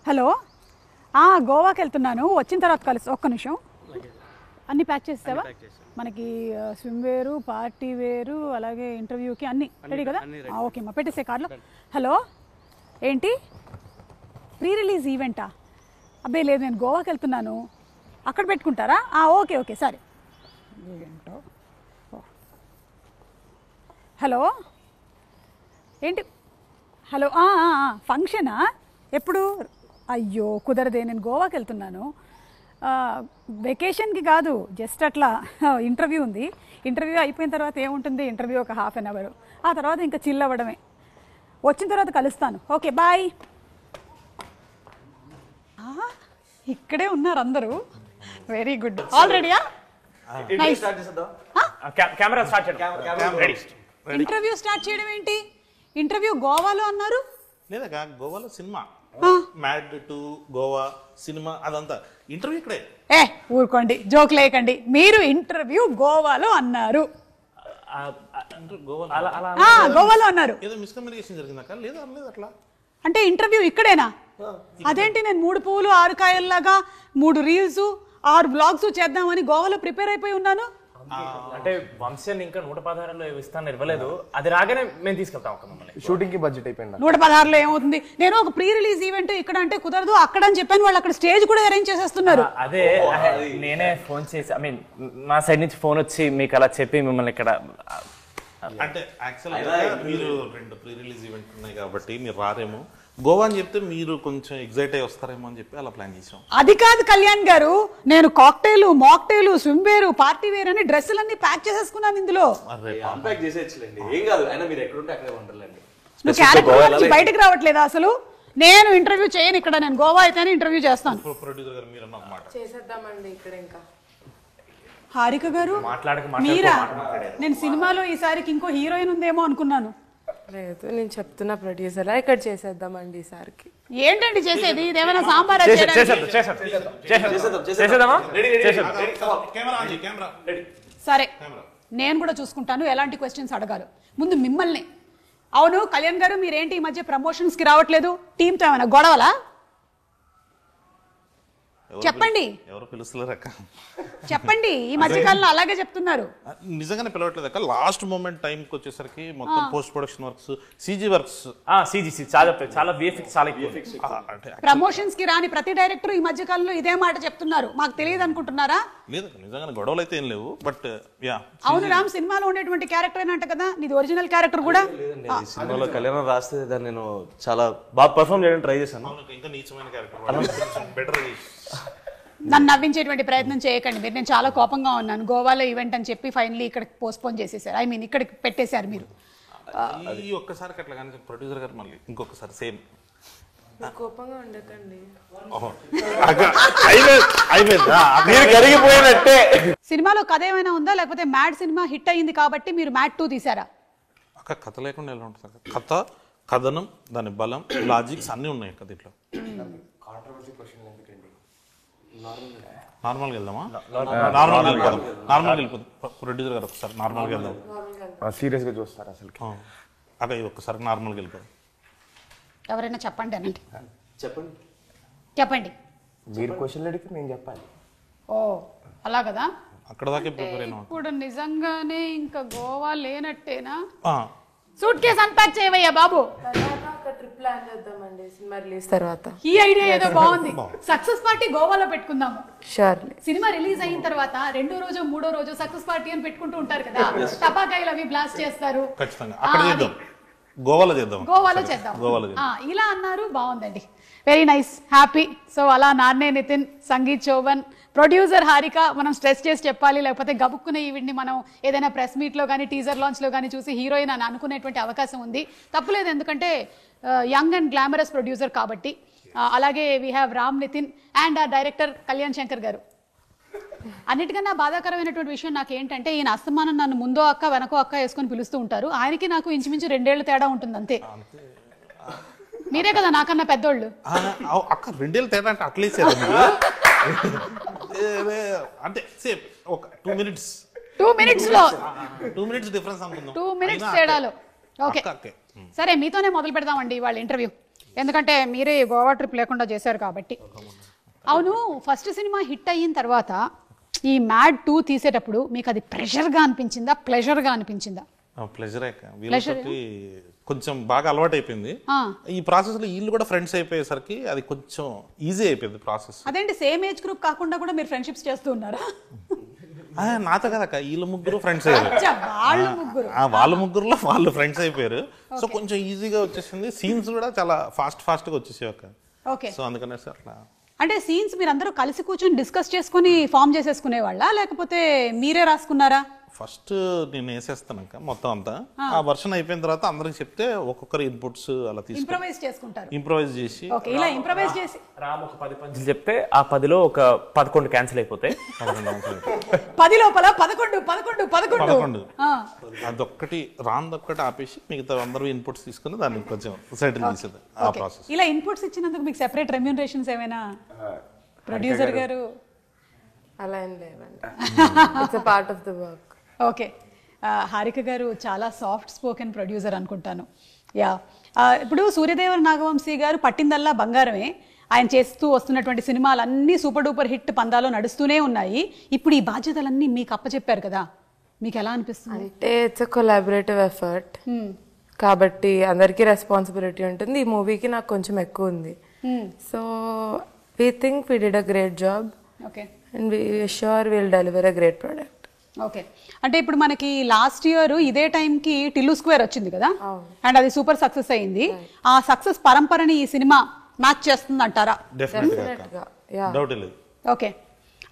Hello గోవాకి వెళ్తున్నాను, వచ్చిన తర్వాత కలుసు. ఒక్క నిమిషం, అన్నీ ప్యాక్ చేస్తావా? మనకి స్విమ్ వేరు, పార్టీ వేరు, అలాగే ఇంటర్వ్యూకి అన్నీ రెడీ కదా? ఓకే అమ్మా, పెట్టేసే కార్లో. హలో, ఏంటి ప్రీ రిలీజ్ ఈవెంటా? అబ్బాయి లేదు, నేను గోవాకి వెళ్తున్నాను, అక్కడ పెట్టుకుంటారా? ఓకే ఓకే సరే. ఏంటో. హలో ఏంటి? హలో ఫంక్షనా? ఎప్పుడు? అయ్యో కుదరదే, నేను గోవాకి వెళ్తున్నాను. వెకేషన్కి కాదు, జస్ట్ అట్లా ఇంటర్వ్యూ ఉంది. ఇంటర్వ్యూ అయిపోయిన తర్వాత ఏముంటుంది, ఇంటర్వ్యూ ఒక హాఫ్ అన్ అవర్, ఆ తర్వాత ఇంకా చిల్ అవ్వడమే. వచ్చిన తర్వాత కలుస్తాను. Okay bye. ఇక్కడే ఉన్నారు అందరూ, వెరీ గుడ్. ఆల్ రెడీయా? ఇంటర్వ్యూ స్టార్ట్ చేయడం ఏంటి? ఇంటర్వ్యూ గోవాలో అన్నారు. లేదా గోవాలో cinema Mad to Goa cinema, అదంతా ఇంటర్వ్యూ ఇక్కడే. ఊరుకోండి, జోక్ లేకండి. మీరు ఇంటర్వ్యూ గోవాలో అన్నారు. గోవాలో అన్నారు. ఏదో మిస్కమ్యూనికేషన్ జరిగిందాక? లేదా అనలేదు అట్లా. అంటే ఇంటర్వ్యూ ఇక్కడేనా? అదేంటి, నేను 3 పువ్వులు 6 కాయల్లాగా 3 రీల్స్ 6 బ్లాగ్స్ చేద్దామని గోవాలో ప్రిపేర్ అయిపోయి ఉన్నాను. అంటే వంశన్ ఇంకా 116లో ఇస్తాను ఇవ్వలేదు, అది రాగానే మేము తీసుకెళ్తాం. మమ్మల్ని షూటింగ్ కి బడ్జెట్ అయిపోయింది. 116లో ఏమవుతుంది? నేను ఒక ప్రీ రిలీజ్ ఈవెంట్ ఇక్కడ అంటే కుదరదు, అక్కడ అని చెప్పాను. వాళ్ళు అక్కడ స్టేజ్ కూడా అరేంజ్ చేసేస్తున్నారు. అదే నేనే ఫోన్ చేసి, ఐ మీన్ మా సైడ్ నుంచి ఫోన్ వచ్చి మీకు అలా చెప్పి మిమ్మల్ని ఇక్కడ. అంటే యాక్చువల్గా మీరు 2 ప్రీ రిలీజ్ ఈవెంట్ ఉన్నాయి కాబట్టి మీరు రారేమో. గోవా అని చెప్తే మీరు కొంచెం ఎగ్జైట్ అయ్యి వస్తారేమో అని చెప్పి అలా ప్లాన్ చేసాం. అది కాదు కళ్యాణ్ గారు, నేను కాక్టైల్, మాక్టైల్, స్విమ్ వేరు, పార్టీ వేర్ అని డ్రెస్సులన్నీ ప్యాక్ చేసేసుకున్నాను ఇందులో. నువ్వు క్యారెక్టర్ నుంచి బయటకు రావట్లేదా అసలు? నేను ఇంటర్వ్యూ చేయను ఇక్కడ, నేను గోవా అయితేనే ఇంటర్వ్యూ చేస్తాను. ప్రొడ్యూసర్ గారు మీరు అన్న మాట చేసేద్దామండి ఇక్కడ. ఇంకా హారిక గారు మీరా? నేను సినిమాలో ఈసారికి ఇంకో హీరోయిన్ ఉందేమో అనుకున్నాను. లేదు, నేను చెప్తున్నా ప్రొడ్యూసర్, ఇక్కడ చేసేద్దామండి ఈసారికి. ఏంటండి చేసేది? ఇదేమైనా సాంబార్? సరే, నేను కూడా చూసుకుంటాను ఎలాంటి క్వశ్చన్స్ అడగాలి. ముందు మిమ్మల్ని. అవును కళ్యాణ్ గారు, మీరేంటి ఈ మధ్య ప్రమోషన్స్ కి రావట్లేదు? టీంతో ఏమైనా గొడవలా? చెప్పండి. ఎవరు పిలుస్తలేరు అక్క? చెప్పండి. ఈ మధ్య కాలంలో అలాగే చెప్తున్నారు. నిజంగానే పిలవట్లేదు అక్క. లాస్ట్ మూమెంట్ టైంకి వచ్చేసరికి మొత్తం post production works, CG works, చాలా విఎఫ్ఎక్స్ చాలా ఎక్కువ. ప్రమోషన్స్ కి రాని ప్రతి డైరెక్టర్ ఈ మధ్య కాలంలో ఇదే మాట చెప్తున్నారు. మాకు తెలియదు అనుకుంటున్నారా? లేదు నిజంగానే గొడవలు అయితే ఏం లేవు. బట్ అవును రామ్, సినిమాలో ఉండేటువంటి క్యారెక్టర్ అంట కదా, నీది ఒరిజినల్ క్యారెక్టర్ కూడా. సినిమాలో కళ్యాణం రాస్తే దాన్ని నేను చాలా బాగా పర్ఫామ్ చేయడానికి ట్రై చేశాను. ఇంకా నీచమైన క్యారెక్టర్ బెటర్. నన్ను నవ్వించేటువంటి ప్రయత్నం చేయకండి మీరు. నేను చాలా కోపంగా ఉన్నాను. గోవాలో ఈవెంట్ అని చెప్పి ఫైనలీ ఇక్కడికి పోస్ట్పోన్ చేసేసారు. ఐ మీన్ ఇక్కడికి పెట్టేశారు మీరు. ఈ ఒక్కసారి అట్లా కానీ ప్రొడ్యూసర్ గారు మళ్ళీ ఇంకొకసారి సేమ్. కోపంగా ఉండకండి. కరిగిపోయినట్టే. సినిమాలో కథ ఏమైనా ఉందా, లేకపోతే మ్యాడ్ సినిమా హిట్ అయ్యింది కాబట్టి మీరు మ్యాడ్ 2 తీసారా? అక్క కథ లేకుండా ఎలా ఉంటుంది? కథ, కథనం, దాని బలం, లాజిక్స్ అన్నీ ఉన్నాయి కదా దీంట్లో. నార్మల్గా వెళ్దామా? నార్మల్గా వెళ్ళిపోతుంది. ప్రొడ్యూసర్ గారు ఒకసారి నార్మల్గా వెళ్దాం. సీరియస్ గా చూస్తారు అసలు. అక్క ఇది ఒక్కసారి నార్మల్గా వెళ్ళిపోదాం. ఎవరైనా చెప్పండి అనండి. చెప్పండి. మీరు క్వశ్చన్ అడిగితే నేను చెప్పాలి. అలా కదా. అక్కడ దాకా ప్రిపేర్ అయినా. ఇప్పుడు నిజంగానే ఇంకా గోవా లేనట్టేనా? సూట్ కేసు అన్పాక్ చేయవయ్యా బాబు. ట్రిప్ ప్లాన్ చేద్దామండి సినిమా రిలీజ్ తర్వాత. ఈ ఐడియా ఏదో బాగుంది. సక్సెస్ పార్టీ గోవాలో పెట్టుకుందాము. షూర్లీ. సినిమా రిలీజ్ అయిన తర్వాత 2వ రోజు 3వ రోజు సక్సెస్ పార్టీ అని పెట్టుకుంటూ ఉంటారు కదా, టపాకాయలు అవి బ్లాస్ట్ చేస్తారు. ఖచ్చితంగా అక్కడ చేద్దాం. గోవాలో చేద్దాం. ఇలా అన్నారు, బాగుందండి. Very nice, happy. సో అలా నాన్నే నితిన్, సంగీత్ చౌవన్, ప్రొడ్యూసర్ హారిక, మనం స్ట్రెస్ చేసి చెప్పాలి, లేకపోతే గబుక్కునే ఈవిడ్ని మనం ఏదైనా ప్రెస్ మీట్లో కానీ టీజర్ లాంచ్లో కానీ చూసి హీరోయిన్ అని అనుకునేటువంటి అవకాశం ఉంది. తప్పులేదు, ఎందుకంటే యంగ్ అండ్ గ్లామరస్ ప్రొడ్యూసర్ కాబట్టి. అలాగే we have Ram Nitin and ఆ డైరెక్టర్ కళ్యాణ్ శంకర్ గారు. అన్నిటికన్నా బాధాకరమైనటువంటి విషయం నాకు ఏంటంటే, ఈయన అస్తమానం నన్ను ముందో అక్క వెనకో అక్క వేసుకొని పిలుస్తూ ఉంటారు. ఆయనకి నాకు ఇంచుమించు 2 ఏళ్ళు తేడా ఉంటుంది అంతే. మీరే కదా నాకన్నా పెద్దోళ్ళు. అక్క 2 ఏళ్ళు తేడా అంటే అట్లే అంటే సేమ్ ఒక 2 మినిట్స్ 2 మినిట్స్ లో 2 మినిట్స్ డిఫరెన్స్ అనుకుందాం. 2 మినిట్స్ తేడాలో. ఓకే సరే, మీతోనే మొదలు పెడదామండి వాళ్ళ ఇంటర్వ్యూ. ఎందుకంటే మీరే గోవా ట్రిప్ లేకుండా చేశారు కాబట్టి. అవును, ఫస్ట్ సినిమా హిట్ అయిన తర్వాత ఈ మ్యాడ్ 2 తీసేటప్పుడు మీకు అది ప్రెషర్గా అనిపించిందా, ప్లెజర్గా అనిపించిందా? ప్లెజరే. వీళ్ళకి కొంచెం బాగా అలవాటు అయిపోయింది. ఈ ప్రాసెస్ లో వీళ్ళు కూడా ఫ్రెండ్స్ అయిపోయేసరికి అది కొంచెం ఈజీ అయిపోయింది ప్రాసెస్. అదేంటి, సేమ్ ఏజ్ గ్రూప్ కాకుండా కూడా మీరు ఫ్రెండ్షిప్స్ చేస్తూ ఉన్నారా? నాతో కదక్క, వీళ్ళ ముగ్గురు ఫ్రెండ్స్ అయ్యారు. వాళ్ళ ముగ్గురులో వాళ్ళు ఫ్రెండ్స్ అయిపోయారు. సో కొంచెం ఈజీగా వచ్చేసింది. సీన్స్ కూడా చాలా ఫాస్ట్ గా వచ్చేసాయి అక్క. ఓకే. సో అందుకనే అట్లా. అంటే సీన్స్ మీరు అందరూ కలిసి కూర్చొని డిస్కస్ చేసుకుని ఫామ్ చేసేసుకునే వాళ్ళ, లేకపోతే మీరే రాసుకున్నారా? ఫస్ట్ నేను వేసేస్తానక్క మొత్తం అంతా. ఆ వర్షన్ అయిపోయిన తర్వాత అందరికి చెప్తే ఒక్కొక్కరు ఇన్పుట్స్ అలా తీసుకుని ఇంప్రవైజ్ చేసుకుంటారు. ఇంప్రవైజ్ చేసి ఇలా ఇంప్రవైజ్ చేసి రామ్ ఒక 10 పంచులు చెప్తే ఆ 10లో ఒక 11 క్యాన్సిల్ అయిపోతాయి. 10 లోపల 11 అదొక్కటి రాందొక్కటి ఆపేసి మిగతా అందరూ ఇన్పుట్స్ తీసుకుని దాన్ని కొంచెం సెటిల్ చేసేది ఆ ప్రాసెస్. ఇలా ఇన్పుట్స్ ఇచ్చినందుకు మీకు సెపరేట్ రెమ్యూనరేషన్స్ ఏమైనా ప్రొడ్యూసర్ గారు? అలా ఏం లేవండి, it's part of the work. Okay. Harika గారు చాలా సాఫ్ట్ స్పోకెన్ ప్రొడ్యూసర్ అనుకుంటాను. యా. ఇప్పుడు సూర్యదేవర నాగవంశీ గారు పట్టిందల్లా బంగారమే. ఆయన చేస్తూ వస్తున్నటువంటి సినిమాలన్నీ సూపర్ డూపర్ హిట్ పందాలో నడుస్తూనే ఉన్నాయి. ఇప్పుడు ఈ బాధ్యతలన్నీ మీకు అప్పచెప్పారు కదా, మీకు ఎలా అనిపిస్తుంది? అంటే ఇట్స్ ఎ కొలాబరేటివ్ ఎఫర్ట్ కాబట్టి అందరికీ రెస్పాన్సిబిలిటీ ఉంటుంది. ఈ మూవీకి నాకు కొంచెం ఎక్కువ ఉంది. So we think we did a great job. Okay. And we sure will deliver a great product. Okay. అంటే ఇప్పుడు మనకి లాస్ట్ ఇయర్ ఇదే టైంకి టిల్లు స్క్వేర్ వచ్చింది కదా, అండ్ అది సూపర్ సక్సెస్ అయింది. ఆ సక్సెస్ పరంపరని ఈ సినిమా మ్యాచ్ చేస్తుంది అంటారా? ఓకే.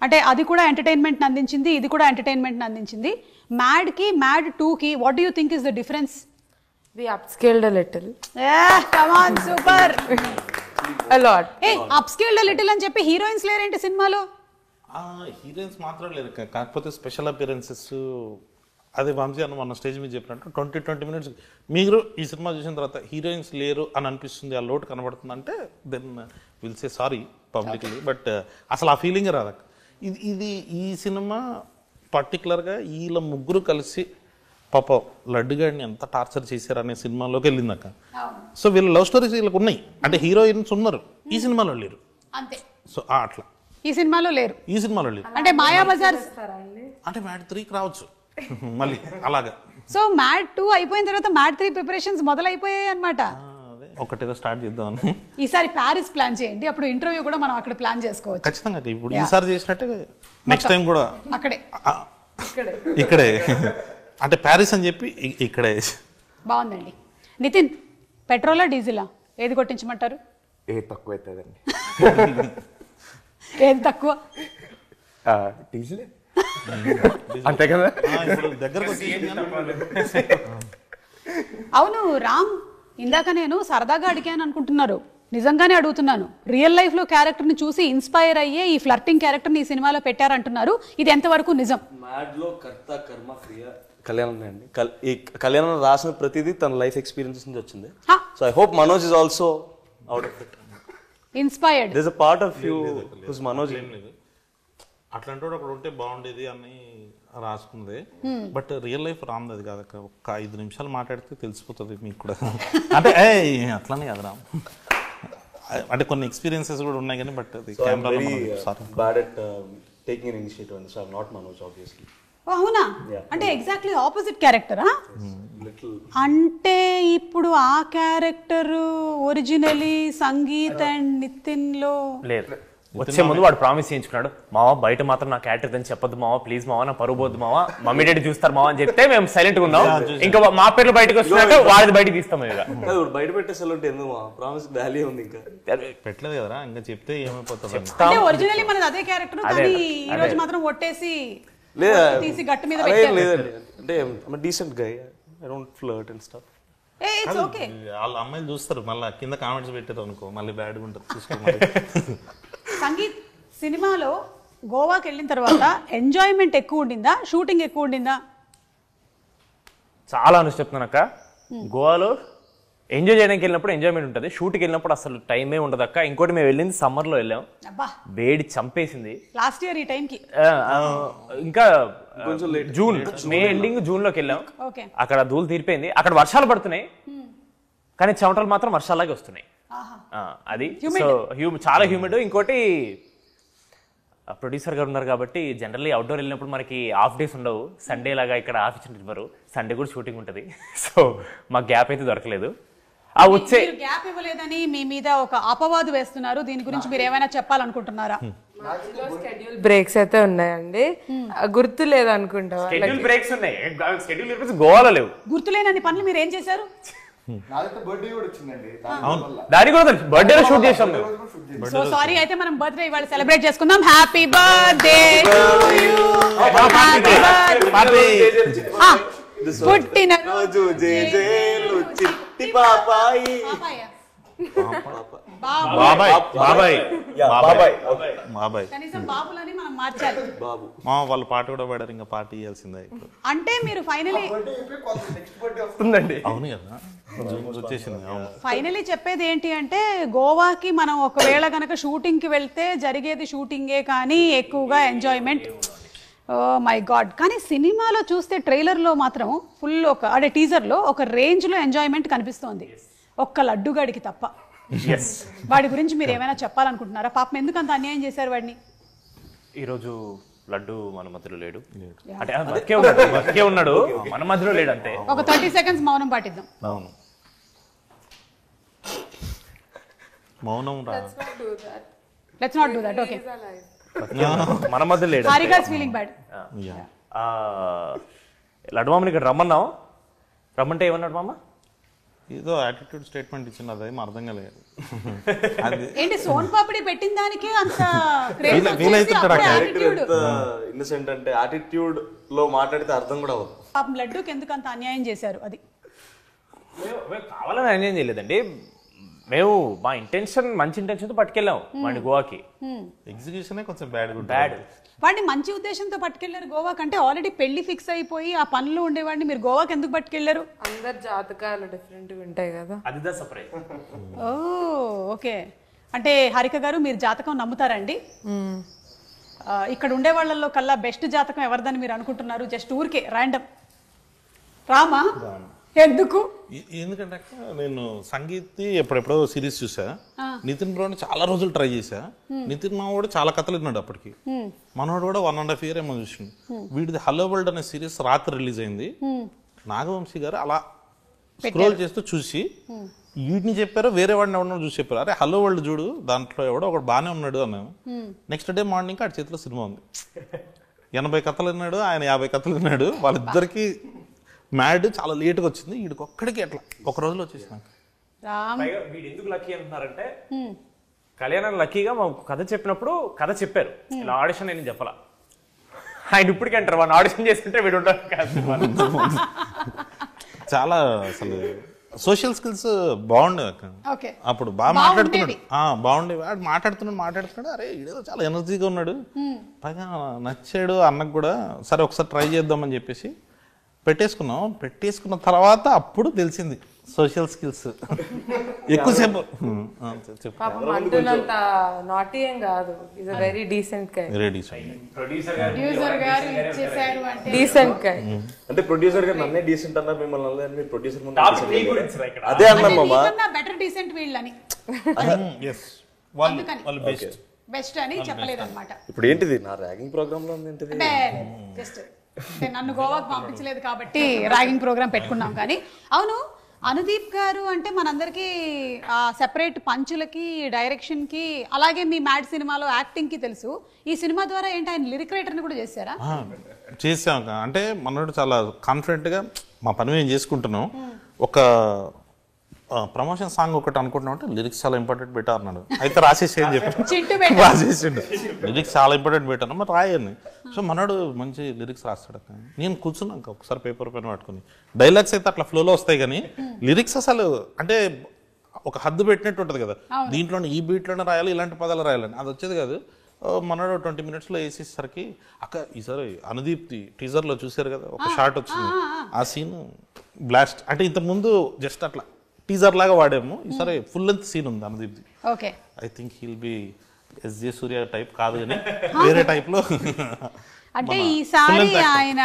అంటే అది కూడా ఎంటర్టైన్మెంట్ అందించింది, ఇది కూడా ఎంటర్టైన్మెంట్ అందించింది. మ్యాడ్ కి మ్యాడ్ 2 కి what do you think is the difference? We upscaled a little. Come on, super. A lot. Upscaled a little అని చెప్పి హీరోయిన్స్ లేరేంటి సినిమాలో? హీరోయిన్స్ మాత్రం లేరు, కాకపోతే స్పెషల్ అపియరెన్సెస్. అదే వంశీ అన్న మన స్టేజ్ మీద చెప్పినట్టు 20 minutes మీరు ఈ సినిమా చూసిన తర్వాత హీరోయిన్స్ లేరు అని అనిపిస్తుంది, ఆ లోటు కనబడుతుంది అంటే then will say sorry publicly. But అసలు ఆ ఫీలింగ్ రాదు. ఇది ఈ సినిమా పర్టికులర్గా వీళ్ళ ముగ్గురు కలిసి పాప లడ్డుగాడిని ఎంత టార్చర్ చేశారు అనే సినిమాలోకి వెళ్ళిందక్క. సో వీళ్ళ లవ్ స్టోరీస్ వీళ్ళకి ఉన్నాయి. అంటే హీరోయిన్స్ ఉన్నారు, ఈ సినిమాలో లేరు అంతే. సో అట్లా ఈ సినిమాలో లేరు. ఈ సినిమాలో లేరు. అంటే మాయాబజార్ అంటే మ్యాడ్ 3 రావచ్చు మళ్ళీ అలాగా. సో మ్యాడ్ 2 అయిపోయిన తర్వాత మ్యాడ్ 3 ప్రిపరేషన్స్ మొదలైపోయాయి అన్నమాట. ఒకటేదో స్టార్ట్ చేద్దాం. ఈసారి ప్యారిస్ ప్లాన్ చేయండి, అప్పుడు ఇంటర్వ్యూ కూడా మనం అక్కడ ప్లాన్ చేసుకోవచ్చు. ఖచ్చితంగా. ఇప్పుడు ఈసారి చేసినట్టే నెక్స్ట్ టైం కూడా అక్కడే ఇక్కడే. అంటే ప్యారిస్ అని చెప్పి ఇక్కడే. బాగుందండి. నితిన్, పెట్రోలా డీజిలా ఏది కొట్టించమంటారు? ఏ తక్కువ అవుతుందండి. ఏది తక్కువ? డీజిల్ అంతే కదా. ఇప్పుడు దగ్గరకు అవును రామ్, ఇందాక నేను సరదాగా అడిగాను అనుకుంటున్నారు, నిజంగానే అడుగుతున్నాను. రియల్ లైఫ్ లో క్యారెక్టర్ ని చూసి ఇన్స్పైర్ అయ్యే ఈ ఫ్లర్టింగ్ క్యారెక్టర్ ని ఈ సినిమాలో పెట్టారంటున్నారు, ఇది ఎంతవరకు నిజం? మ్యాడ్ లో కర్త కర్మ క్రియ కళ్యాణ్ అండి. ఈ కళ్యాణ్ రాసిన ప్రతిదీ తన లైఫ్ ఎక్స్పీరియన్సెస్ నుంచి వచ్చింది. So I hope Manoj is also out of it inspired. There is a part of you who's Manoj. ఏం లేదు, అట్లాంటి వాడు అక్కడ ఉంటే బాగుండేది అని రాసుకుంది. బట్ రియల్ లైఫ్ రామ్ది అది కాదక్క. ఒక 5 నిమిషాలు మాట్లాడితే తెలిసిపోతుంది మీకు కూడా. అంటే అట్లానే కదా రామ్, అంటే కొన్ని ఎక్స్పీరియన్సెస్ కూడా ఉన్నాయి కానీ బట్ అది కెమెరాలో bad at taking an initiative and so I not Manoj obviously. అవునా? అంటే ఎగ్జాక్ట్లీ ఆపోజిట్ క్యారెక్టరా? అంటే ఇప్పుడు ఆ character originally Sangeeth and Nitin లో లేదు. వచ్చే ముందు వాడు ప్రామిస్ చేయించుకున్నాడు, మావా బయట మాత్రం నా క్యారెక్టర్ అని చెప్పొద్దు మావా, ప్లీజ్ మావా, నా పరువు పోద్దు మావా, మమ్మీ డాడీ చూస్తారు మావా అని చెప్తే మేము సైలెంట్ గా ఉన్నాం. ఇంకా మా పేర్లు బయటకు వస్తున్నట్టు వాడిది బయటకు తీస్తాం. బయట పెట్టేసే ఎందుకు ప్రామిస్ వాల్యూ ఉంది, ఇంకా పెట్టలేదు కదరా, ఇంకా చెప్తే ఏమైపోతుంది. అంటే ఒరిజినల్లీ మనది అదే క్యారెక్టర్, కానీ ఈ రోజు మాత్రం ఒట్టేసి తీసి గట్టు మీద లేదండి. అంటే I'm decent guy, I don't flirt and stuff. It's okay. వాళ్ళ అమ్మాయిలు చూస్తారు, మళ్ళీ కింద కామెంట్స్ పెట్టారు అనుకో మళ్ళీ బ్యాడ్గా ఉంటుంది, చూసుకోవాలి. సంగీత్ సినిమాలో గోవాకి వెళ్ళిన తర్వాత ఎంజాయ్మెంట్ ఎక్కువ ఉండిందా, షూటింగ్ ఎక్కువ ఉండిందా? చాలా అని చెప్తున్నాను అక్క. గోవాలో ఎంజాయ్ చేయడానికి వెళ్ళినప్పుడు ఎంజాయ్మెంట్ ఉంటుంది, షూట్కి వెళ్ళినప్పుడు అసలు టైమే ఉండదు అక్క. ఇంకోటి మేము వెళ్ళింది సమ్మర్ లో వెళ్ళాం, వేడి చంపేసింది లాస్ట్ ఇయర్ ఈ టైంకి. ఇంకా జూన్ మే ఎండింగ్ జూన్ లోకి వెళ్ళాం. అక్కడ ధూళి తీరిపోయింది, అక్కడ వర్షాలు పడుతున్నాయి కానీ చెమటలు మాత్రం వర్షాలాగే వస్తున్నాయి. అది సో చాలా హ్యూమిడ్. ఇంకోటి ప్రొడ్యూసర్ గారు ఉన్నారు కాబట్టి జనరల్లీ అవుట్డోర్ వెళ్ళినప్పుడు మనకి హాఫ్ డేస్ ఉండవు. సండే లాగా ఇక్కడ ఆఫ్ ఇచ్చిన ఇవ్వరు, సండే కూడా షూటింగ్ ఉంటుంది. సో మాకు గ్యాప్ అయితే దొరకలేదు. ఆ వచ్చే గ్యాప్ ఇవ్వలేదని మీ మీద ఒక అపవాదు వేస్తున్నారు, దీని గురించి మీరు ఏమైనా చెప్పాలనుకుంటున్నారా? స్కెడ్యూల్ బ్రేక్స్ అయితే ఉన్నాయండి, గుర్తు లేదు అనుకుంటా. షెడ్యూల్ బ్రేక్స్ ఉన్నాయి, షెడ్యూల్ గోవాలో లేవు. గుర్తులేనన్ని పనులు మీరు ఏం చేశారు? దాని కూడా బర్త్డే షూట్ చేసాం మేము. సో సారీ, అయితే మనం బర్త్డే ఇవాళ సెలబ్రేట్ చేసుకుందాం. హ్యాపీ బర్త్డే పుట్టిన రోజు జేజేలు చిట్టి పాపాయి బాబాయ్ బాబాయ్ బాబాయ్ బాబాయ్ కనీసం బాబులని మనం మార్చాలి. బాబు వాళ్ళు పాట కూడా పాడారు, ఇంకా పాట ఇవ్వాల్సిందే ఇప్పుడు. అంటే మీరు ఫైనలీ వస్తుందండి. అవును కదా, వచ్చేసింది. అవును. ఫైనలీ చెప్పేది ఏంటి అంటే, గోవాకి మనం ఒకవేళ గనక షూటింగ్ కి వెళ్తే జరిగేది షూటింగే కానీ ఎక్కువగా ఎంజాయ్మెంట్. Oh my God. కానీ సినిమాలో చూస్తే ట్రైలర్లో మాత్రం ఫుల్ అదే టీజర్లో ఒక రేంజ్లో ఎంజాయ్మెంట్ కనిపిస్తోంది, ఒక్క లడ్డుగాడికి తప్ప. వాడి గురించి మీరు ఏమైనా చెప్పాలనుకుంటున్నారా? పాపం ఎందుకు అంత అన్యాయం చేశారు వాడిని? ఈరోజు లడ్డు మన మధ్యలో లేడు, అంటే బతికే ఉన్నాడు, మన మధ్యలో లేడు అంతే. ఒక 30 seconds మౌనం పాటిద్దాం. అవును, మౌనం రా. Let's not do that. Okay, మన మధ్యలో లేడు. Harika's feeling bad. లడ్డు మామని ఇక్కడ రమ్మన్నాం, రమ్మంటే ఏమన్నాడు మామ? ఏదో యాటిట్యూడ్ స్టేట్మెంట్ ఇచ్చిన, అదేం అర్థం కాలేదు. అది ఏంటి సోన్ పాపిడి పెట్టిన దానికి అంత ఇన్నసెంట్ అంటే యాటిట్యూడ్ లో మాట్లాడితే అర్థం కూడా అవ్వదు. పాపం లడ్డూకి ఎందుకు అంత అన్యాయం చేశారు? అది మేము కావాలని అన్యాయం చేయలేదండి, మేము మా ఇంటెన్షన్ మంచి ఇంటెన్షన్ తో పట్టుకెళ్ళాం వాడిని గోవాకి. ఎగ్జిక్యూషన్ కొంచెం బ్యాడ్. వాడిని మంచి ఉద్దేశంతో పట్టుకెళ్లారు గోవా కంటే. ఆల్రెడీ పెళ్లి ఫిక్స్ అయిపోయి ఆ పనిలో ఉండేవాడిని మీరు గోవాకి ఎందుకు పట్టుకెళ్లారు? అందరు జాతకాలు డిఫరెంట్ ఉంటాయి కదా, అది సర్ప్రైజ్. ఓ ఓకే. అంటే హారిక గారు, మీరు జాతకం నమ్ముతారండి? ఇక్కడ ఉండే వాళ్ళల్లో కల్లా బెస్ట్ జాతకం ఎవరిదని మీరు అనుకుంటున్నారు? జస్ట్ ఊరికే ర్యాండమ్ రామా? ఎందుకు? ఎందుకంటే నేను సంగీత్ ఎప్పుడెప్పుడో సిరీస్ చూసా, నితిన్ బ్రోని చాలా రోజులు ట్రై చేశా. నితిన్ మావాడు చాలా కథలు విన్నాడు అప్పటికి, మనోడు కూడా 1.5 year ఏమో చూసిండు. వీడిది హలో వరల్డ్ అనే సిరీస్ రాత్రి రిలీజ్ అయింది. నాగవంశీ గారు అలా స్క్రోల్ చేస్తూ చూసి వీటిని చెప్పారు, వేరే వాడిని ఎవడో చూసి చెప్పారు, అరే హలో వరల్డ్ చూడు, దాంట్లో ఎవడో ఒకడు బాగానే ఉన్నాడు అన్నాను. నెక్స్ట్ డే మార్నింగ్ ఆడి చేతిలో సినిమా ఉంది. 80 కథలు విన్నాడు, ఆయన 50 కథలు విన్నాడు. వాళ్ళిద్దరికి మ్యాడ్ చాలా లేట్గా వచ్చింది, వీడికి ఒక్కడికి ఎట్లా ఒక రోజులో వచ్చేసినాక. వీడు ఎందుకు లక్కీ అంటున్నారంటే, కళ్యాణం లక్కీగా మా కథ చెప్పినప్పుడు కథ చెప్పారు, ఇలా ఆడిషన్ నేను చెప్పాల. ఆయన ఇప్పటికీ అంటారు వాడిని ఆడిషన్ చేస్తుంటే వీడు ఉంటారు. చాలా అసలు సోషల్ స్కిల్స్ బాగుండేవి అక్క. అప్పుడు బాగా మాట్లాడుతున్నాడు, బాగుండేవి. వాడు మాట్లాడుతున్నాడు, అరే ఈడేదో చాలా ఎనర్జీగా ఉన్నాడు, పైగా నచ్చాడు అన్నకు కూడా. సరే ఒకసారి ట్రై చేద్దామని చెప్పేసి పెట్టేసుకున్న తర్వాత అప్పుడు తెలిసింది సోషల్ స్కిల్స్ ఎక్కువసేపు. నాటీ ఏం కాదు, is a very decent guy. Producer గారు ఇచ్చేసారు అంటే డీసెంట్ గై. అంటే ప్రొడ్యూసర్ గారు నన్నే డీసెంట్ అన్నారు, మిమ్మల్ని మీరు ప్రొడ్యూసర్ ముందు అదే అన్నాం మామా, బెటర్ డీసెంట్ వీళ్ళని బెస్ట్ అని చెప్పలేదన్నమాట. ఇప్పుడు ఏంటిది నా ర్యాగింగ్ ప్రోగ్రామ్ లో ఏంటిది? జస్ట్ నన్ను గోవాకు పంపించలేదు కాబట్టి ర్యాగింగ్ ప్రోగ్రామ్ పెట్టుకున్నాం. కానీ అవును, అనుదీప్ గారు అంటే మనందరికీ సెపరేట్ పంచులకి, డైరెక్షన్కి, అలాగే మీ మ్యాడ్ సినిమాలో యాక్టింగ్కి తెలుసు. ఈ సినిమా ద్వారా ఏంటి ఆయన లిరిక్ రైటర్ని కూడా చేశారా? చేసాం. అంటే మనోడు చాలా కాన్ఫిడెంట్గా మా పని మేము చేసుకుంటున్నాం. ఒక ప్రమోషన్ సాంగ్ ఒకటి అనుకుంటున్నాం అంటే లిరిక్స్ చాలా ఇంపార్టెంట్ బెటర్ అన్నాడు. అయితే రాసేసి అని చెప్పి రాసేసిండు, లిరిక్స్ చాలా ఇంపార్టెంట్ బెటర్ మరి రాయని. సో మనోడు మంచి లిరిక్స్ రాస్తాడు. నేను కూర్చున్నాక ఒకసారి పేపర్ పెన్ పట్టుకుని, డైలాగ్స్ అయితే అట్లా ఫ్లోలో వస్తాయి కానీ లిరిక్స్ అసలు అంటే ఒక హద్దు పెట్టినట్టు ఉంటుంది కదా, దీంట్లోనే ఈ బీట్లోనే రాయాలి, ఇలాంటి పదాలు రాయాలని అది వచ్చేది కాదు. మనోడు 20 minutes వేసేసరికి అక్క ఈసారి అనుదీప్తి టీజర్లో చూసారు కదా, ఒక షార్ట్ వచ్చింది, ఆ సీన్ బ్లాస్ట్. అంటే ఇంతకుముందు జస్ట్ అట్లా టీజర్ లాగా వాడాము, ఈసారి ఫుల్ లెంత్ సీన్ ఉంది అనుదీప్ది. Okay, I think he'll be SJ Surya type కాదు కానీ వేరే టైప్ లో అంటే ఈసారి ఆయన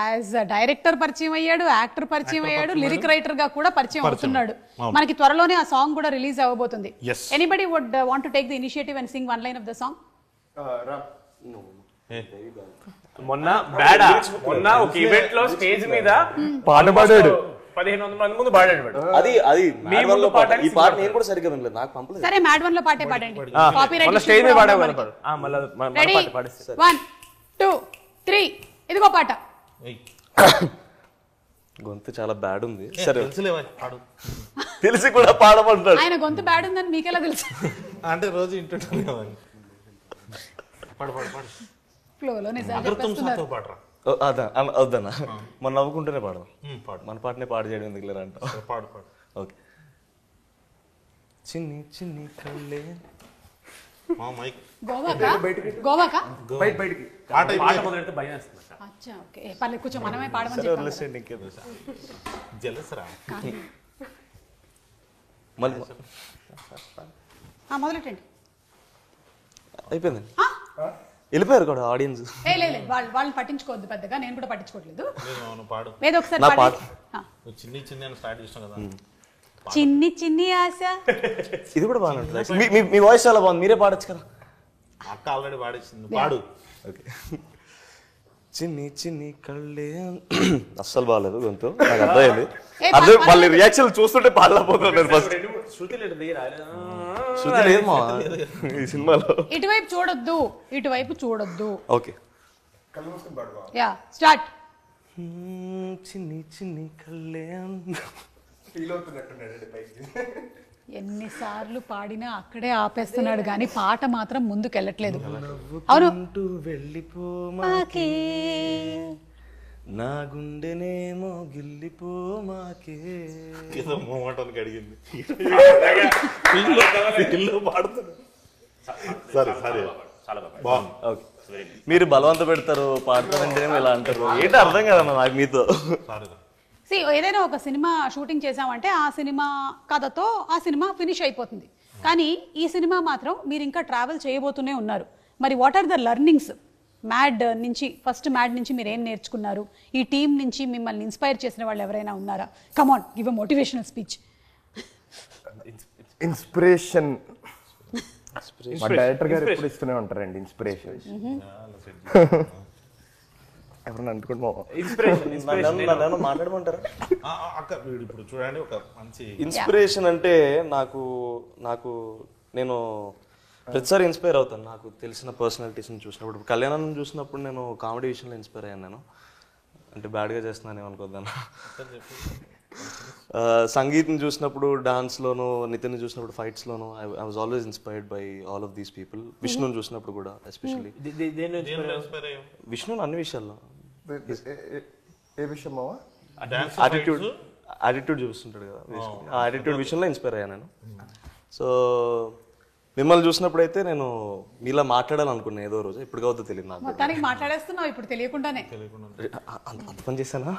యాజ్ డైరెక్టర్ పరిచయం అయ్యాడు, యాక్టర్ పరిచయం అయ్యాడు, లిరిక్ రైటర్ గా కూడా పరిచయం అవుతున్నాడు. మనకి త్వరలోనే ఆ సాంగ్ కూడా రిలీజ్ అవ్వబోతుంది. Anybody would want to take the initiative and sing one line of the song? మొన్న ఒక ఈవెంట్ లో స్టేజ్ మీద పాట పాడాడు, 1500 మంది ముందు పాడాడు. అది మీ ముందు పాట. ఈ పాట నేను కూడా సరిగ్గా వినలేదు, నాకు పంపలేదు. సరే మ్యాడ్ వన్ లో పాటే పాడండి. స్టేజ్ మీద పాడాడు. 1 2 3 ఇదిగో పాట. గొంతు చాలా బ్యాడ్ ఉంది. సరే పాడు. తెలిసి కూడా పాడమంటాడు. ఆయన గొంతు బ్యాడ్ ఉందని మీకెలా తెలుసు? అంటే రోజు ఇంటుంటాను కదా. పాడు పాడు పాడు. ఫ్లోలో నిజంగా అగర్తుమ్ సాతో పాడరా. వద్దన్నా, మనం నవ్వుకుంటూనే పాడదాం. మన పాటనే పాడు చేయడం ఎందుకు లేరంట. పాడు పాడు. ఓకే. చిన్ని చిన్ని కళ్ళే మైక్ గోవాకా బయటికి పాట మొదలెడితే భయం వేస్తుంది. అచ్చా ఓకే పర్లేదు కూర్చో, మనమే పాడమని చెప్తాం. జలసరా మళ్ళీ మొదలెట్టండి. అయిపోయిందండి, వెళ్ళిపోయారు కూడా ఆడియన్స్. లేదు వాళ్ళని పట్టించుకోవద్దు పెద్దగా, నేను కూడా పట్టించుకోవట్లేదు. పాడు. ఏదో ఒకసారి చిన్ని చిన్ని అని స్టార్ట్ చేస్తాం కదా. చిన్ని చిన్ని ఆశ. ఇది కూడా బాగానే ఉంటుంది. మీ వాయిస్ చాలా బాగుంది, మీరే పాడొచ్చు కదా. అక్క ఆల్రెడీ పాడేసింది, పాడు. ఓకే. చిన్ని చిన్ని కళ్ళే అస్సలు బాగాలేదు గొంతు, నాకు అర్థమైంది. అర్థం వాళ్ళ రియాక్షన్ చూస్తుంటే పాడలేకపోతున్నాను. ఫస్ట్ శృతి లేదు మా ఈ సినిమాలో. ఇటువైపు చూడొద్దు, ఇటువైపు చూడొద్దు. ఓకే. Yeah start. చిన్ని చిన్ని కళ్ళే. ఎన్నిసార్లు పాడినా అక్కడే ఆపేస్తున్నాడు కానీ పాట మాత్రం ముందుకెళ్ళట్లేదు. అవును. వెళ్ళిపోమాకే నా గుండెనేమో గిల్లిపోమాకే. ఏదో మోమాటానికి అడిగింది. పాడుతున్నాడు. సరే సరే బాగుంది. ఓకే. మీరు బలవంత పెడతారు పాడతారంటేనేమో ఇలా అంటారు, ఏంటో అర్థం కదన్నా నాకు మీతో. ఏదైనా ఒక సినిమా షూటింగ్ చేసామంటే ఆ సినిమా కథతో ఆ సినిమా ఫినిష్ అయిపోతుంది. కానీ ఈ సినిమా మాత్రం మీరు ఇంకా ట్రావెల్ చేయబోతూనే ఉన్నారు. మరి what are the learnings Mad నుంచి, ఫస్ట్ మ్యాడ్ నుంచి మీరు ఏం నేర్చుకున్నారు? ఈ టీం నుంచి మిమ్మల్ని ఇన్స్పైర్ చేసిన వాళ్ళు ఎవరైనా ఉన్నారా? Come on, give a motivational speech. Inspiration మా డైరెక్టర్ గారు ఎప్పుడు ఇస్తూనే ఉంటారండి ఇన్స్పిరేషన్. ఎవరన్నా అనుకుంటున్నా మాట్లాడమంటారా? అక్క ఇప్పుడు చూడండి, ఒక మంచి ఇన్స్పిరేషన్ అంటే నాకు నేను ప్రతిసారి ఇన్స్పైర్ అవుతాను. నాకు తెలిసిన పర్సనాలిటీస్ని చూసినప్పుడు, కళ్యాణం చూసినప్పుడు నేను కామెడీ విషయంలో ఇన్స్పైర్ అయ్యాను. నేను అంటే బ్యాడ్గా చేస్తున్నాను ఏమనుకోద్దాను. సంగీత్ని చూసినప్పుడు, డాన్స్లోను, నితిన్ చూసినప్పుడు ఫైట్స్లోను I was always inspired by all of these people. విష్ణుని చూసినప్పుడు కూడా ఎస్పెషల్లీ. విష్ణుని అన్ని విషయాల్లో. ఏ విషయం? యాటిట్యూడ్ చూపిస్తుంటాడు కదా, ఆ యాటిట్యూడ్ విషయంలో ఇన్స్పైర్ అయ్యాను నేను. సో మిమ్మల్ని చూసినప్పుడు అయితే నేను మీలా మాట్లాడాలనుకున్నాను ఏదో రోజు, ఇప్పుడు కావద్దో తెలియదు నాకు. మొత్తానికి మాట్లాడేస్తున్నావు ఇప్పుడు తెలియకుండానే. అంత పని చేశానా?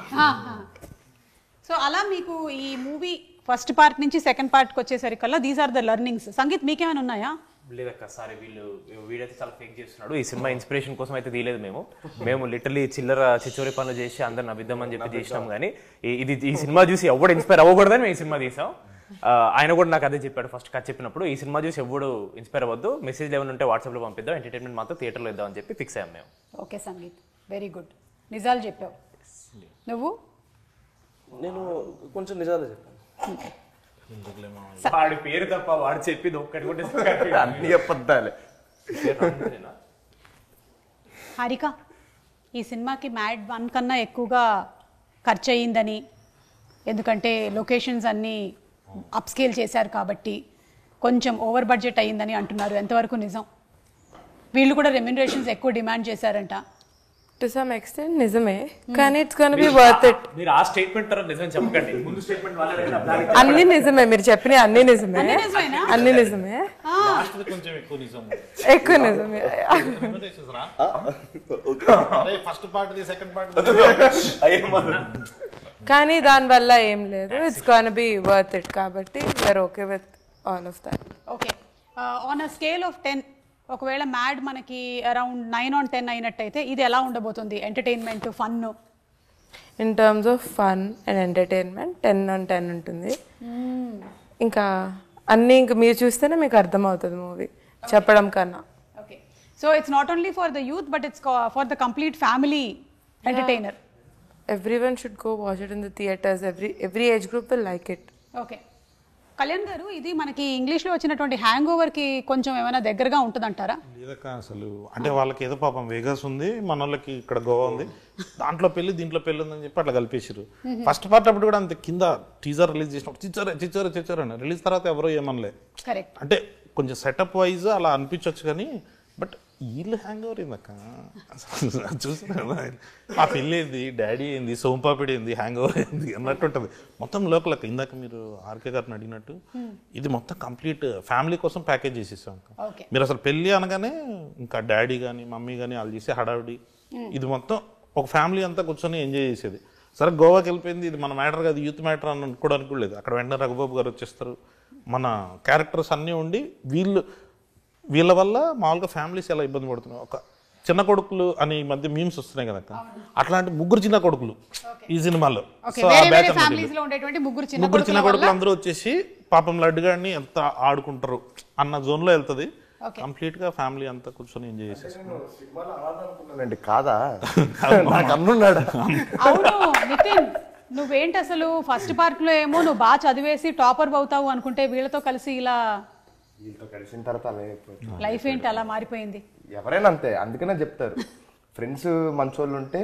సో అలా మీకు ఈ మూవీ ఫస్ట్ పార్ట్ నుంచి సెకండ్ పార్ట్కి వచ్చేసరికల్లా these are the learnings. Sangeeth మీకేమైనా ఉన్నాయా? లేదక్క, సారీ వీడైతే చాలా ఫేక్ చేస్తున్నాడు. ఈ సినిమా ఇన్స్పిరేషన్ కోసం అయితే తీయలేదు మేము లిటరలీ చిల్లర చిచ్చోరి పనులు చేసి అందరు నవ్విద్దామని చెప్పి చేసినాం. కానీ ఈ సినిమా చూసి ఎవడు ఇన్స్పైర్ అవ్వకూడదని మేము ఈ సినిమా తీసాం. ఆయన కూడా నాకు అదే చెప్పాడు ఫస్ట్ కథ చెప్పినప్పుడు, ఈ సినిమా చూసి ఎవడు ఇన్స్పైర్ అవ్వద్దు, మెసేజ్ ఏమైనా ఉంటే వాట్సాప్లో పంపిద్దాం, ఎంటర్టైన్మెంట్ మాత్రం థియేటర్లో ఇద్దాం అని చెప్పి ఫిక్స్ అయ్యాం మేము. Okay sangeet, very good. నిజాలు చెప్పావు నువ్వు. నేను కొంచెం నిజాలే చెప్పాను. వాడి పేరు తప్ప వాడు చెప్పింది ఒక్కటి కూడా అన్ని చెప్పద్దాలే. హారిక, ఈ సినిమాకి మ్యాడ్ 1 కన్నా ఎక్కువగా ఖర్చు అయ్యిందని, ఎందుకంటే లొకేషన్స్ అన్నీ అప్స్కేల్ చేశారు కాబట్టి కొంచెం ఓవర్ బడ్జెట్ అయ్యిందని అంటున్నారు. ఎంతవరకు నిజం? వీళ్ళు కూడా రెమ్యునరేషన్స్ ఎక్కువ డిమాండ్ చేశారంట. టు సమ్ ఎక్స్టెంట్ నిజమే, కానీ it's gonna be worth it. మీరు ఆ స్టేట్మెంట్ తర్వాత నిజం చెప్పకండి, ముందు స్టేట్మెంట్ వాళ్ళే. అన్ని నిజమే, మీరు చెప్పిన అన్ని నిజమే, అన్ని నిజమే, కొంచెం ఎక్కువ నిజం, ఎక్కువ నిజమే. ఫస్ట్ పార్ట్ సెకండ్ పార్ట్ కానీ దానివల్ల ఏం లేదు, it's gonna be worth it. కాబట్టి we're okay with all of that. Okay, on a scale of 10 ఒకవేళ మ్యాడ్ మనకి అరౌండ్ 9/10 అయినట్టయితే ఇది ఎలా ఉండబోతుంది entertainment fun? In terms of fun and entertainment 10/10 ఉంటుంది. ఇంకా అన్నీ ఇంకా మీరు చూస్తేనే మీకు అర్థమవుతుంది మూవీ చెప్పడం కన్నా. Okay, so it's not only for the youth but it's for the complete family entertainer. Everyone should go watch it in the theaters. Every age group will like it. Okay, Kalyan గారు ఇది మనకి ఇంగ్లీష్లో వచ్చినటువంటి hang ఓవర్కి కొంచెం ఏమైనా దగ్గరగా ఉంటుందంటారా? లేదక్క అసలు అంటే వాళ్ళకి ఏదో పాపం వేగస్ ఉంది, మన వాళ్ళకి ఇక్కడ గోవా ఉంది, దాంట్లో పెళ్లి దీంట్లో పెళ్లి ఉందని చెప్పి అట్లా కలిపేసారు. ఫస్ట్ పార్ట్ అప్పుడు కూడా అంతే, కింద టీజర్ రిలీజ్ చేసినప్పుడు చిచ్చరే అని, రిలీజ్ తర్వాత ఎవరో ఏమనలే. కరెక్ట్, అంటే కొంచెం సెటప్ వైజ్ అలా అనిపించవచ్చు కానీ బట్ వీళ్ళు హ్యాంగ్ ఓవర్ ఏందక్క చూసిన ఆ పెళ్ళి ఏంది, డాడీ ఏంది, సోంపాపిడి ఏంది, హ్యాంగ్ ఓవర్ ఏంది అన్నట్టు ఉంటుంది మొత్తం లోకల్. ఇందాక మీరు ఆర్కే గారిని అడిగినట్టు ఇది మొత్తం కంప్లీట్ ఫ్యామిలీ కోసం ప్యాకేజ్ చేసేసాం. మీరు అసలు పెళ్ళి అనగానే ఇంకా డాడీ కానీ మమ్మీ కానీ వాళ్ళు చేసే హడావిడి, ఇది మొత్తం ఒక ఫ్యామిలీ అంతా కూర్చొని ఎంజాయ్ చేసేది. సరే గోవాకి వెళ్ళిపోయింది, ఇది మన మ్యాటర్ కాదు, యూత్ మ్యాటర్ అని అనుకోవడానికి కూడా లేదు. అక్కడ వెంటనే రఘుబాబు గారు వచ్చేస్తారు, మన క్యారెక్టర్స్ అన్నీ ఉండి వీళ్ళ వల్ల మామూలుగా ఫ్యామిలీస్ ఎలా ఇబ్బంది పడుతున్నాయి. ఒక చిన్న కొడుకులు అని ఈ మధ్య మీమ్స్ వస్తున్నాయి కదా, అట్లాంటి ముగ్గురు చిన్న కొడుకులు ఈ సినిమాలో. సో ఆ బ్యాచ్ ముగ్గురు చిన్న కొడుకులు అందరూ వచ్చేసి పాపం లడ్డు గారిని ఎంత ఆడుకుంటారు అన్న జోన్ లో వెళ్తుంది. కంప్లీట్ గా ఫ్యామిలీ అంతా కూర్చొని ఎంజాయ్ చేసేసి కాదా అన్నున్నాడు. అవును నితిన్, నువ్వేంటి అసలు ఫస్ట్ పార్ట్ లో ఏమో నువ్వు బాగా చదివేసి టాపర్ అవుతావు అనుకుంటే వీళ్ళతో కలిసి ఇలా వీళ్ళతో కలిసిన తర్వాత లైఫ్ ఏంటి అలా మారిపోయింది? ఎవరైనా అంతే, అందుకనే చెప్తారు ఫ్రెండ్స్ మంచోళ్ళు ఉంటే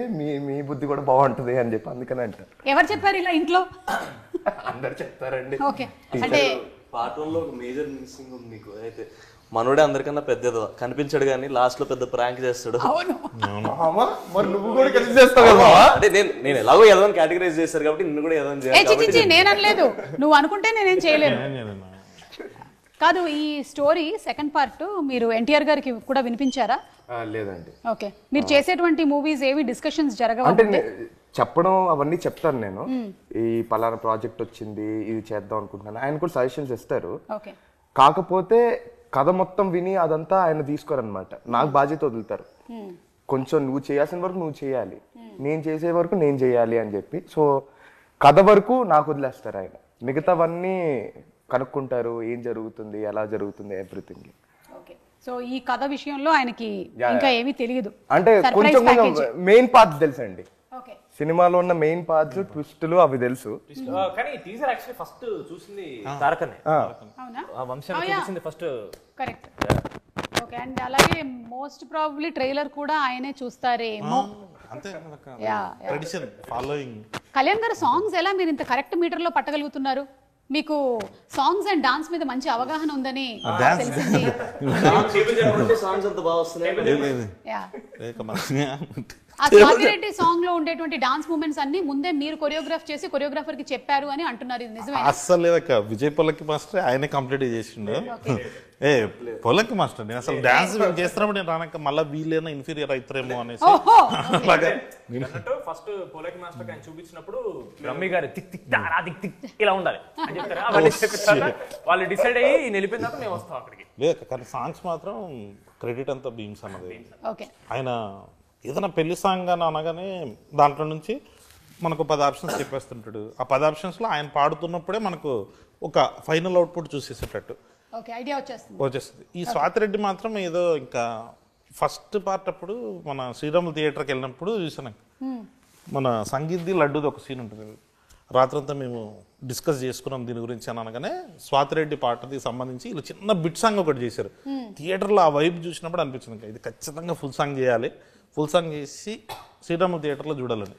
మీ బుద్ధి కూడా బాగుంటది అని చెప్పి అందుకనే అంటారు. ఎవరు చెప్పారు ఇలా ఇంట్లో? అందరు చెప్తారండి. ఓకే, అంటే పార్ట్ 1 లో ఒక మేజర్ మిస్సింగ్ ఉంది మీకు. అయితే మనోడే అందరికన్నా పెద్దదో కనిపించాడు కానీ లాస్ట్ లో పెద్ద ప్రాంక్ చేస్తాడు. మరి నువ్వు కూడా కలిసి చేస్తావు కదా. అంటే నేను ఎలాగో ఏదో కేటగరైజ్ చేస్తారు కాబట్టి నిన్ను కూడా ఏదో చేయాలి. నేను అనలేదు, నువ్వు అనుకుంటే నేనేం చేయలేను. కాదు, ఈ స్టోరీ సెకండ్ పార్ట్ మీరు ఎన్టీఆర్ గారికి కూడా వినిపించారా? లేదండి. ఓకే, మీరు చేసేటువంటి మూవీస్ ఏవి డిస్కషన్స్ జరగవా? అంటే చెప్పడం అవన్నీ చెప్తాను నేను, ఈ పలానా ప్రాజెక్ట్ వచ్చింది ఇది చేద్దాం అనుకుంటున్నాను, ఆయన కూడా సజెషన్స్ ఇస్తారు. ఓకే, కాకపోతే కథ మొత్తం విని అదంతా ఆయన తీసుకోరనమాట, నాకు బాధ్యత వదులుతారు. కొంచెం నువ్వు చేయాల్సిన వరకు నువ్వు చేయాలి, నేను చేసే వరకు నేను చేయాలి అని చెప్పి. సో కథ వరకు నాకు వదిలేస్తారు ఆయన, మిగతావన్నీ కనుక్కుంటారు, ఏం జరుగుతుంది ఎలా జరుగుతుంది ఎవ్రీథింగ్. ఓకే, సో ఈ కథ విషయంలో ఆయనకి ఇంకా ఏమీ తెలియదు, అంటే కొంచెం మెయిన్ పార్ట్ తెలుసండి. ఓకే, సినిమాలో ఉన్న మెయిన్ పార్ట్స్ ట్విస్టులు అవి తెలుసు. కానీ టీజర్ యాక్చువల్లీ ఫస్ట్ చూసింది తారకనే. అవునా? ఆ వంశాన్ని చూసింది ఫస్ట్. కరెక్ట్. ఓకే, అండ్ అలాగే మోస్ట్ ప్రాబబ్లీ ట్రైలర్ కూడా ఆయనే చూస్తారేమో. అంతే ట్రెడిషన్ ఫాలోయింగ్. కళ్యాణ్ గారు సాంగ్స్ ఎలా మీరు ఇంత కరెక్ట్ మీటర్ లో పట్టగలుగుతున్నారు? మీకు సాంగ్స్ అండ్ డాన్స్ మీద మంచి అవగాహన ఉందని తెలిసింది. సాంగ్స్ అంత బాగా వస్తున్నాయి. ఆ స్వాతిరెడ్డి సాంగ్ లో ఉండేటువంటి డాన్స్ మూమెంట్స్ అన్ని ముందే మీరు కొరియోగ్రాఫ్ చేసి కొరియోగ్రాఫర్ కి చెప్పారు అని అంటున్నారు, ఇది నిజమే? అస్సలు లేదక్క, విజయ్ పొల్లకి మాస్టర్ ఆయనే కంప్లీట్ చేసిండు. పొల్లకి మాస్టర్ నేను అసలు డాన్స్ చేస్తున్నప్పుడు నేను రానక్క మళ్ళీ వీళ్ళైనా ఇన్ఫీరియర్ అవుతారేమో అనేసి ఫస్ట్ పొలకి మాస్టర్ ఆయన చూపించినప్పుడు రమ్మి గారు దిక్ దిక్ దిక్ దిక్ ఇలా ఉండాలి అని చెప్తారు. అవన్నీ చెప్పిస్తారు, వాళ్ళు డిసైడ్ అయ్యి వెళ్ళిపోయిన తర్వాత మేము వస్తాం అక్కడికి. లేదు కానీ సాంగ్స్ మాత్రం క్రెడిట్ అంతా బీమ్స్ అన్నది. ఓకే, ఆయన ఏదైనా పెళ్లి సాంగ్ అని అనగానే దాంట్లో నుంచి మనకు 10 ఆప్షన్స్ చెప్పేస్తుంటాడు. ఆ 10 ఆప్షన్స్లో ఆయన పాడుతున్నప్పుడే మనకు ఒక ఫైనల్ అవుట్పుట్ చూసేసేటట్టు ఐడియా వచ్చేస్తుంది. ఈ స్వాతిరెడ్డి మాత్రం ఏదో ఇంకా ఫస్ట్ పార్ట్ అప్పుడు మన శ్రీరాములు థియేటర్కి వెళ్ళినప్పుడు చూసాను, మన సంగీత్ది లడ్డూది ఒక సీన్ ఉంటుంది. రాత్రంతా మేము డిస్కస్ చేసుకున్నాం దీని గురించి అని అనగానే స్వాతిరెడ్డి పాటకి సంబంధించి ఇలా చిన్న బిట్ సాంగ్ ఒకటి చేశారు. థియేటర్లో ఆ వైబ్ చూసినప్పుడు అనిపించింది ఇది ఖచ్చితంగా ఫుల్ సాంగ్ చేయాలి, ఫుల్ సాంగ్ చేసి శ్రీరాములు థియేటర్లో చూడాలని.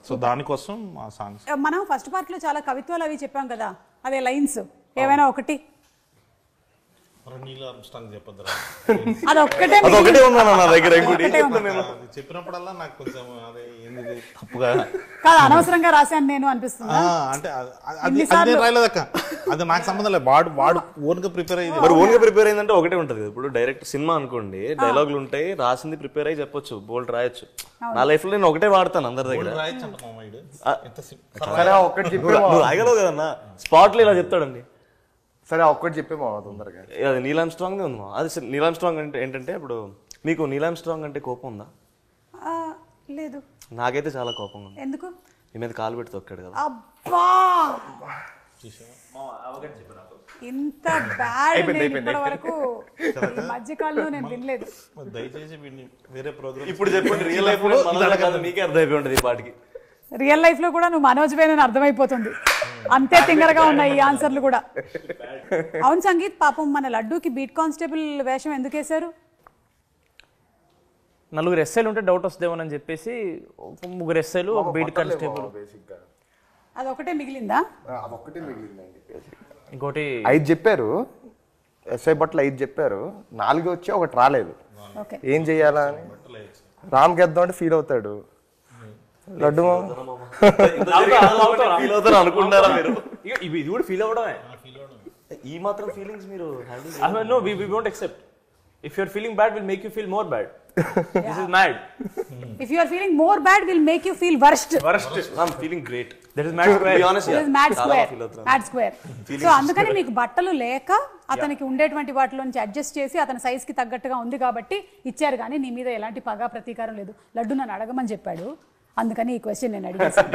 సో దానికోసం ఆ సాంగ్స్. మనం ఫస్ట్ పార్ట్ లో చాలా కవిత్వాలు అవి చెప్పాం కదా, అదే లైన్స్ ఏమైనా ఒకటి అదొకటే ఉన్నా నా దగ్గర. చెప్పినప్పుడల్లా నాకు కొంచెం అదే ఏంది తప్పుగా కాదు అనవసరంగా రాశాను నేను అనిపిస్తుంది. అంటే అది రాయలేదక్క, అది నాకు సంబంధం లేదు. వాడు ఓన్ గా ప్రిపేర్ అయ్యింది. మరి ఓన్ గా ప్రిపేర్ అయిందంటే ఒకటే ఉంటది. ఇప్పుడు డైరెక్ట్ సినిమా అనుకోండి, డైలాగులు ఉంటాయి, రాసింది ప్రిపేర్ అయ్యి చెప్పొచ్చు, బోల్డ్ రాయొచ్చు. నా లైఫ్ లో నేను ఒకటే వాడతాను అందరి దగ్గర. ఒకటి నువ్వు రాయగలవు కదన్నా, స్పాట్ లో ఇలా చెప్తాడండి సరే ఒక్కటి చెప్పే మామ తొందరగా. అది నీలామ్ స్ట్రాంగ్ ఉంది మా. అది నీలామ్ స్ట్రాంగ్ అంటే ఏంటంటే ఇప్పుడు మీకు నీలామ్ స్ట్రాంగ్ అంటే కోపం ఉందా? లేదు. నాకైతే చాలా కోపం ఉంది. ఎందుకు? నీ మీద కాలు పెట్టి తొక్కాడు కదా. అబ్బా ఇంత బ్యాడ్ ఇప్పటి వరకు ఈ మధ్యకాలంలో నేను వినలేదు. దయచేసి వేరే ప్రోగ్రామ్ ఇప్పుడు చెప్పండి, రియల్ లైఫ్ లో మనలా కాదు మీకే అర్థమైపోయి ఉంటుంది ఈ పాటికి. రియల్ లైఫ్ లో కూడా నువ్వు మనోజ్ వేనని అర్థమైపోతుంది, అంతే తింగరగా ఉన్నాయి ఈ ఆన్సర్లు కూడా. అవును సంగీత్, పాపం మన లడ్డూకి బీట్ కానిస్టేబుల్ వేషం ఎందుకు వేశారు? 4 ఎస్ఐలు ఉంటే డౌట్ వస్తుందేమోనని చెప్పేసి 3 ఎస్ఐలు, ఒక బీట్ కానిస్టేబుల్, అదొకటే మిగిలిందా? అదొక్కటే మిగిలిందండి. ఇంకోటి 5 చెప్పారు, ఎస్ఐ బట్టలు 5 చెప్పారు, 4 వచ్చి ఒకటి రాలేదు. ఏం చెయ్యాలా అని రామ్ గెద్దాం అంటే ఫీల్ అవుతాడు. లడ్డు అనుకుంటారా మీరు? ఇది కూడా ఫీల్ అవ్వడమే. ఈ మాత్రం ఫీలింగ్స్ మీరు No, we won't accept. If you're feeling bad, we'll make you feel more bad. This is mad. If you are feeling more bad, we'll make you feel worst. I'm feeling great. That is mad square. Be honest, This is mad square. Mad square. So అందుకని మీకు బట్టలు లేక అతనికి ఉండేటువంటి వాటిలో నుంచి adjust చేసి అతని సైజ్ కి తగ్గట్టుగా ఉంది కాబట్టి ఇచ్చారు, కానీ నీ మీద ఎలాంటి పగా ప్రతీకారం లేదు. లడ్డు నన్ను అడగమని చెప్పాడు, అందుకని ఈ క్వశ్చన్ నేను అడిగేసాను.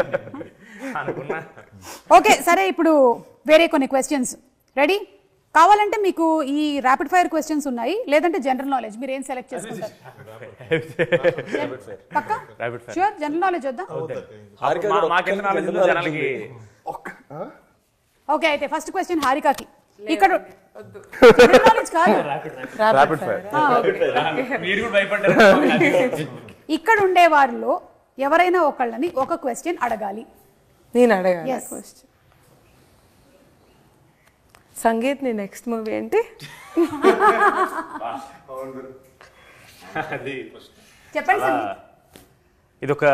ఓకే సరే, ఇప్పుడు వేరే కొన్ని క్వశ్చన్స్ రెడీ కావాలంటే మీకు ఈ ర్యాపిడ్ ఫైర్ క్వశ్చన్స్ ఉన్నాయి, లేదంటే జనరల్ నాలెడ్జ్, మీరు ఏం సెలెక్ట్ చేసుకుంటారు? పక్కా ష్యూర్ జనరల్ నాలెడ్జ్ వద్దా? ఓకే అయితే ఫస్ట్ క్వశ్చన్ హారికాకి. ఇక్కడ జనరల్ నాలెడ్జ్ కాదు, ర్యాపిడ్ ఫైర్. ఇక్కడ ఉండే వారిలో ఎవరైనా ఒకళ్ళని ఒక క్వశ్చన్ అడగాలి. నేను అడగాలి Yes. క్వశ్చన్. సంగీత్, నీ నెక్స్ట్ మూవీ ఏంటి? చెప్పండి సంగీత్. ఇదొక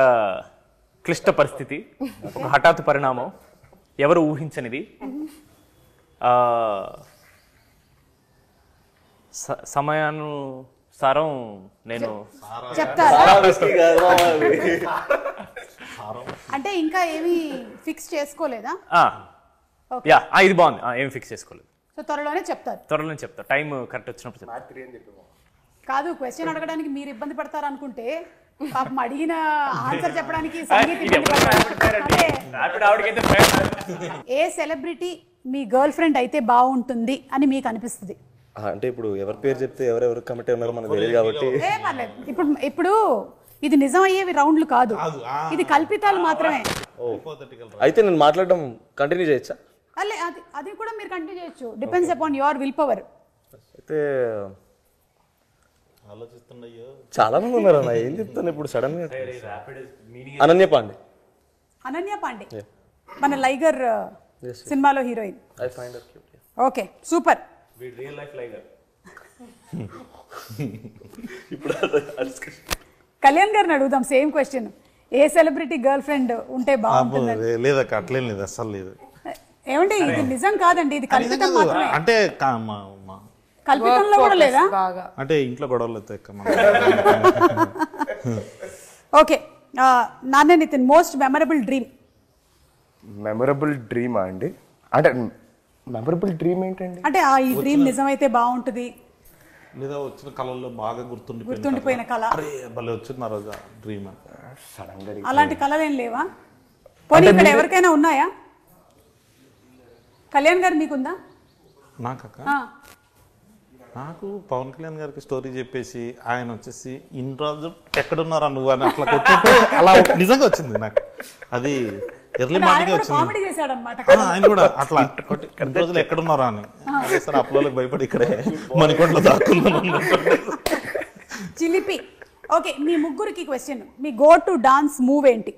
క్లిష్ట పరిస్థితి, ఒక హఠాత్ పరిణామం, ఎవరు ఊహించనిది. సమయానుసారం నేను చెప్తారా? అంటే ఇంకా ఏమీ ఫిక్స్ చేసుకోలేదా? యా, ఇది బాగుంది, ఏం ఫిక్స్ చేసుకోలేదు. సో త్వరలోనే చెప్తారు. త్వరలోనే చెప్తా, టైం కరెక్ట్ వచ్చినప్పుడు చెప్తా. కాదు, క్వశ్చన్ అడగడానికి మీరు ఇబ్బంది పడతారు అనుకుంటే పాపం అడిగిన ఆన్సర్ చెప్పడానికి సంగీత్ ఇబ్బంది పడతారు. ఏ సెలబ్రిటీ మీ గర్ల్ ఫ్రెండ్ అయితే బాగుంటుంది అని మీకు అనిపిస్తుంది? అంటే ఇప్పుడు ఎవరి పేరు చెప్తే ఎవరెవరు కమిటీ ఉన్నారో మనకు తెలియదు కాబట్టి ఏ పర్లేదు. ఇప్పుడు ఇది నిజం అయ్యేవి రౌండ్లు కాదు, ఇది కల్పితాలు మాత్రమే. అయితే నేను మాట్లాడడం కంటిన్యూ చేయొచ్చా? అది కూడా మీరు కంటిన్యూ చేయొచ్చు, depends upon your will power. అయితే చాలా మంది ఉన్నారు అన్న, ఏం చెప్తాను ఇప్పుడు సడన్ గా. అనన్య పాండే. అనన్య పాండే మన లైగర్ సినిమాలో హీరోయిన్. Okay super. కళ్యాణ్ గారిని అడుగుదాం సేమ్ క్వశ్చన్. ఏ సెలబ్రిటీ గర్ల్ ఫ్రెండ్ ఉంటే బాగుంటుంది? లేదక్క, అట్లేం లేదు, అస్సలు లేదు. ఏమంటే ఇది నిజం కాదండి, ఇది కల్పితం మాత్రమే. అంటే కల్పితంలో కూడా లేదా? అంటే ఇంట్లో గొడవలు అవుతాయి. ఓకే, నాన్న Nithin, most memorable dream. Memorable డ్రీమా అండి? అంటే మెమరబుల్ డ్రీమ్ ఏంటండి? అంటే ఈ డ్రీమ్ నిజమైతే బాగుంటుంది, లేదా వచ్చిన కళల్లో బాగా గుర్తుండిపోయిన కళ. అరే భలే వచ్చింది ఆ రోజు డ్రీమ్. అలాంటి కళలు ఏం లేవా? పోనీ ఇక్కడ ఎవరికైనా ఉన్నాయా? కళ్యాణ్ గారు మీకుందా? నాకక్క, నాకు పవన్ కళ్యాణ్ గారికి స్టోరీ చెప్పేసి ఆయన వచ్చేసి ఇన్ని రోజులు ఎక్కడున్నారా నువ్వు అని అట్లా కొట్టినట్టు అలా నిజంగా వచ్చింది నాకు. అది ఎర్లీ మార్నింగ్ వచ్చింది. ఆయన కూడా అట్లా కొట్టి ఇన్ని రోజులు ఎక్కడున్నారా అని. సార్ అప్లోకి భయపడి ఇక్కడే మణికొండలో దాక్కున్నాను. చిలిపి. ఓకే, మీ ముగ్గురికి question. Me go to dance move ఏంటి?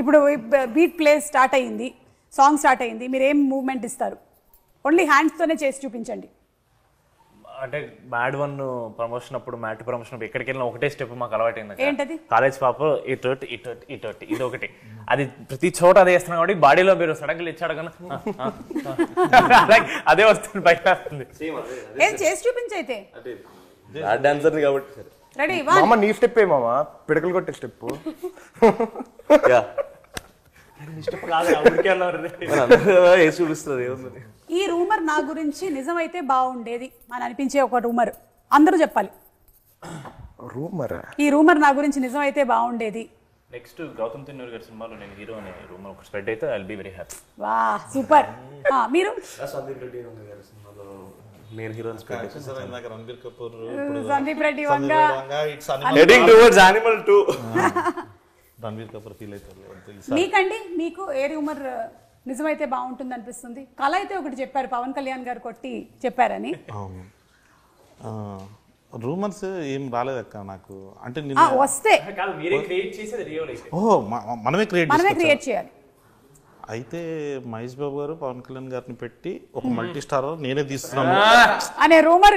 ఇప్పుడు బీట్ ప్లే స్టార్ట్ అయ్యింది, సాంగ్ స్టార్ట్ అయ్యింది, మీరు ఏం మూవ్మెంట్ ఇస్తారు? ఓన్లీ హ్యాండ్స్తోనే చేసి చూపించండి. అంటే మ్యాడ్ 1 ప్రమోషన్ అప్పుడు, మ్యాట్ ప్రమోషన్ అప్పుడు ఎక్కడికి వెళ్ళినా ఒకటే స్టెప్ మాకు అలవాటైంది. ఏంటది? కాలేజ్ పాప ఇటు ఇది ఒకటి, అది ప్రతి చోట అదే వేస్తున్నాం కాబట్టి బాడీలో మీరు సడన్గా ఇచ్చాడు కన్నా అదే వస్తుంది, బయట వస్తుంది. ఏం చేసి చూపించైతే డాన్సర్ కాబట్టి రెడీ. మామ నీ స్టెప్ ఏ మామ, పిడకలు కొట్టే స్టెప్. వేసి చూపిస్తుంది ఏముంది. ఈ రూమర్ నా గురించి నిజమైతే బాగుండేది అని అనిపించే ఒక రూమర్ అందరూ చెప్పాలి. రూమరా? ఈ రూమర్ నా గురించి నిజమైతే బాగుండేది. నెక్స్ట్ గౌతమ్ తిన్నూరి గారి సినిమాలో నేను హీరో అనే రూమర్ ఒక స్ప్రెడ్ అయితే I will be very happy. వా సూపర్. మీరు సందీప్ రెడ్డి గారి సినిమాలో నేను heroine Ranbir Kapoor, Sandeep Reddy Vanga, heading towards Animal 2. Ranbir Kapoor feel అవుతారు. మీకండి మీకు ఏ రూమర్ నిజమైతే బాగుంటుంది అనిపిస్తుంది? కళ అయితే ఒకటి చెప్పారు, పవన్ కళ్యాణ్ గారు కొట్టి చెప్పారని. అవును, రూమర్స్ ఏం రాలేదక్క నాకు. అంటే వస్తే మీరే క్రియేట్ చేసేది రియల్ అయితే మనమే క్రియేట్ చేయాలి. అయితే మహేష్ బాబు గారు పవన్ కళ్యాణ్ గారిని పెట్టి ఒక మల్టీ స్టార్ నేనే తీస్తున్నాను అనే రూమర్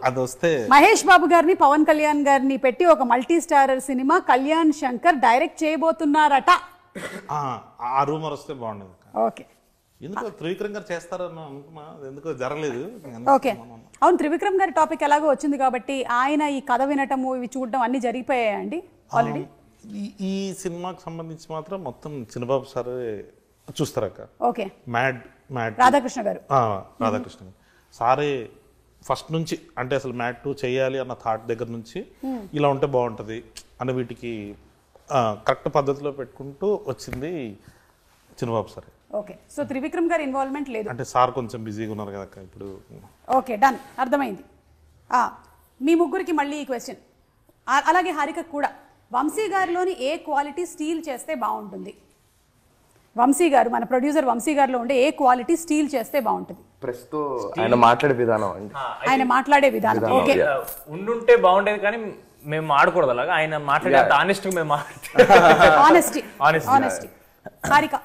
అది వస్తే, మహేష్ బాబు గారిని పవన్ కళ్యాణ్ గారిని పెట్టి ఒక మల్టీ స్టారర్ సినిమా కళ్యాణ్ శంకర్ డైరెక్ట్ చేయబోతున్నారట. ఆ రూమర్ వస్తే బాగుండదు. ఓకే, ఎందుకో త్రివిక్రమ్ గారు చేస్తారని అనుకున్నా, ఎందుకో జరగలేదు. ఓకే, అవును, త్రివిక్రమ్ గారి టాపిక్ ఎలాగో వచ్చింది కాబట్టి ఆయన ఈ కథ వినటము ఇవి చూడటం అన్ని జరిగిపోయాయండి ఆల్రెడీ. ఈ సినిమాకి సంబంధించి మాత్రం మొత్తం చిన్నబాబు సార్ చూస్తారక్క. ఓకే, మ్యాడ్ రాధాకృష్ణ గారు సారే ఫస్ట్ నుంచి, అంటే అసలు మ్యాడ్ 2 చేయాలి అన్న థాట్ దగ్గర నుంచి ఇలా ఉంటే బాగుంటది అన్న వీటికి కరెక్ట్ పద్ధతిలో పెట్టుకుంటూ వచ్చింది చిన్నబాబు సార్. ఓకే, సో త్రివిక్రమ్ గారి ఇన్వాల్వ్మెంట్ లేదు అంటే సార్ కొంచెం బిజీగా ఉన్నారు కదా ఇప్పుడు. ఓకే, డన్, అర్థమైంది. మీ ముగ్గురికి మళ్ళీ ఈ క్వశ్చన్, అలాగే హారిక కూడా. వంశీ గారిలోని ఏ క్వాలిటీ స్టీల్ చేస్తే బాగుంటుంది? వంశీ గారు, మన ప్రొడ్యూసర్ వంశీ గారిలో ఉండే ఏ క్వాలిటీ స్టీల్ చేస్తే బాగుంటుంది? ప్రస్తుతం ఆయన మాట్లాడే విధానం అండి. ఆయన మాట్లాడే విధానం ఓకే ఉండుంటే బాగుండేది, కానీ మేము ఆడకూడదు అలాగా. ఆయన మాట్లాడే ఆనెస్ట్ గా మేము honesty. Harika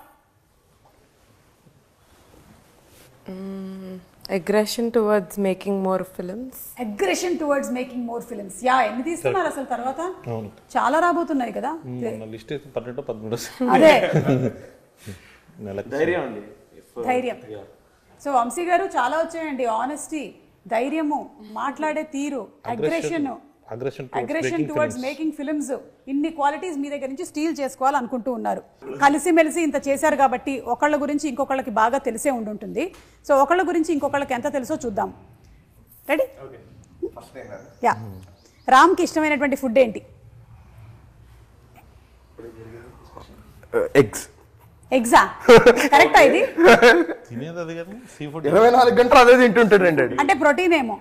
aggression towards making more films. Yeah, ఎన్ని తీస్తున్నారు అసలు తర్వాత? చాలా రాబోతున్నాయి కదా. లిస్ట్ 12-13. అదే ధైర్యం. సో వంశీ గారు చాలా వచ్చాయండి. ఆనెస్టీ, ధైర్యము, మాట్లాడే తీరు, అగ్రెషన్ టువర్డ్స్ మేకింగ్ ఫిల్మ్స్, ఇన్ని క్వాలిటీస్ మీ దగ్గర నుంచి స్టీల్ చేసుకోవాలనుకుంటూ ఉన్నారు. కలిసిమెలిసి ఇంత చేశారు కాబట్టి ఒకళ్ళ గురించి ఇంకొకళ్ళకి బాగా తెలిసే ఉండుంటుంది. సో ఒకళ్ళ గురించి ఇంకొకళ్ళకి ఎంత తెలుసో చూద్దాం. రెడీ? యా. రామ్కి ఇష్టమైనటువంటి ఫుడ్ ఏంటి? ఎగ్జా? కరెక్టా ఇది? తినేది అది కానీ సీ ఫుడ్ 24 గంటలు అదే తింటుంటాడండి. అంటే ప్రోటీన్ ఏమో.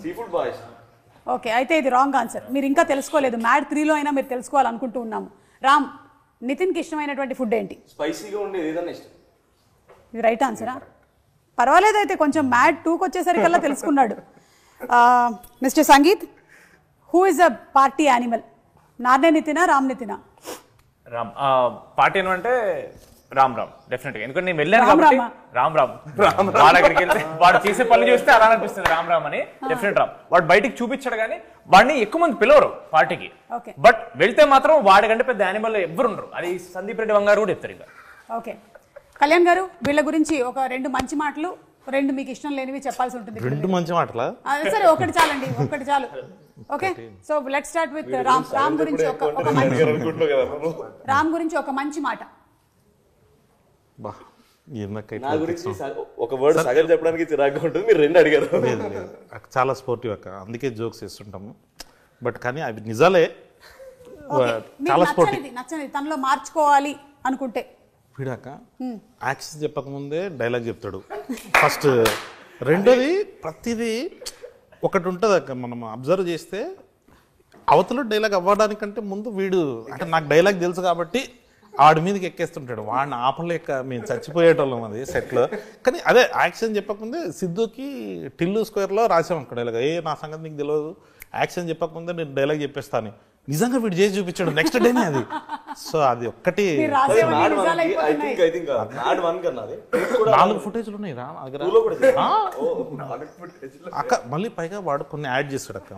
Sea food boys. ఓకే, అయితే ఇది రాంగ్ ఆన్సర్. మీరు ఇంకా తెలుసుకోలేదు. మ్యాడ్ 3లో అయినా మీరు తెలుసుకోవాలనుకుంటూ ఉన్నాము. రామ్, నితిన్కి ఇష్టమైనటువంటి ఫుడ్ ఏంటి? స్పైసీగా ఉండేది ఏదైనా ఇష్టం. ఇది రైట్ ఆన్సరా? పర్వాలేదు, అయితే కొంచెం మ్యాడ్ 2కి వచ్చేసరికల్లా తెలుసుకున్నాడు. Mister Sangeeth, who is a party animal? Narne నితినా, రామ్ నితినా? రామ్. పార్టీ అంటే రామ్ డెఫినెట్ గా. ఎందుకంటే నేను వెళ్ళాను కాబట్టి రామ్ వాడు అక్కడికి వెళ్తే వాడు చేసే పనులు చూస్తే అలా అనిపిస్తుంది రామ్ అని. డెఫినెట్ రామ్. వాడు బయటికి చూపించాడు కానీ వాడిని ఎక్కువ మంది పిలవరు పార్టీకి. బట్ వెళ్తే మాత్రం వాడి కంటే పెద్ద యానిమల్ ఎవ్వరు ఉండరు. అది సందీప్ రెడ్డి వంగారు కూడా చెప్తారు. ఇంకా ఓకే, కళ్యాణ్ గారు, వీళ్ళ గురించి ఒక 2 మంచి మాటలు, 2 మీకు ఇష్టం లేనివి చెప్పాల్సి ఉంటుంది. 2 మంచి మాటలా? సరే, ఒకటి చాలండి, ఒకటి చాలు. Okay, so let's start with Ram. Ram గురించి ఒక మంచి మాట. ఒక వర్డ్ సగం చెప్పడానికి చిరాగ్గా ఉంటుంది. మీరు 2 అడిగారు. చాలా స్పోర్టివ్ అక్క, అందుకే జోక్స్ చేస్తుంటాము. బట్ కానీ అవి నిజాలే. చాలా స్పోర్టివ్. నచ్చనిది తనలో మార్చుకోవాలి అనుకుంటే వీడాక యాక్షన్ చెప్పకముందే డైలాగ్ చెప్తాడు ఫస్ట్. రెండోది ప్రతిదీ ఒకటి ఉంటుంది అక్క, మనం అబ్జర్వ్ చేస్తే అవతల డైలాగ్ అవ్వడానికంటే ముందు వీడు, అంటే నాకు డైలాగ్ తెలుసు కాబట్టి ఆడి మీదకి ఎక్కేస్తుంటాడు. వాడిని ఆపలేక మేము చచ్చిపోయేటోళ్ళం అది సెట్లో. కానీ అదే యాక్షన్ చెప్పకముందే సిద్ధుకి టిల్లు స్క్వేర్లో రాసాం అక్కడ డైలాగ్. నా సంగతి నీకు తెలియదు, యాక్షన్ చెప్పకముందే నేను డైలాగ్ చెప్పేస్తాను. నిజంగా వీడు చేసి చూపించాడు నెక్స్ట్ డేనే అది. సో అది ఒక్కటి 4 ఫుటేజ్లు ఉన్నాయి రా అక్క. మళ్ళీ పైగా వాడు కొన్ని యాడ్ చేస్తాడు అక్క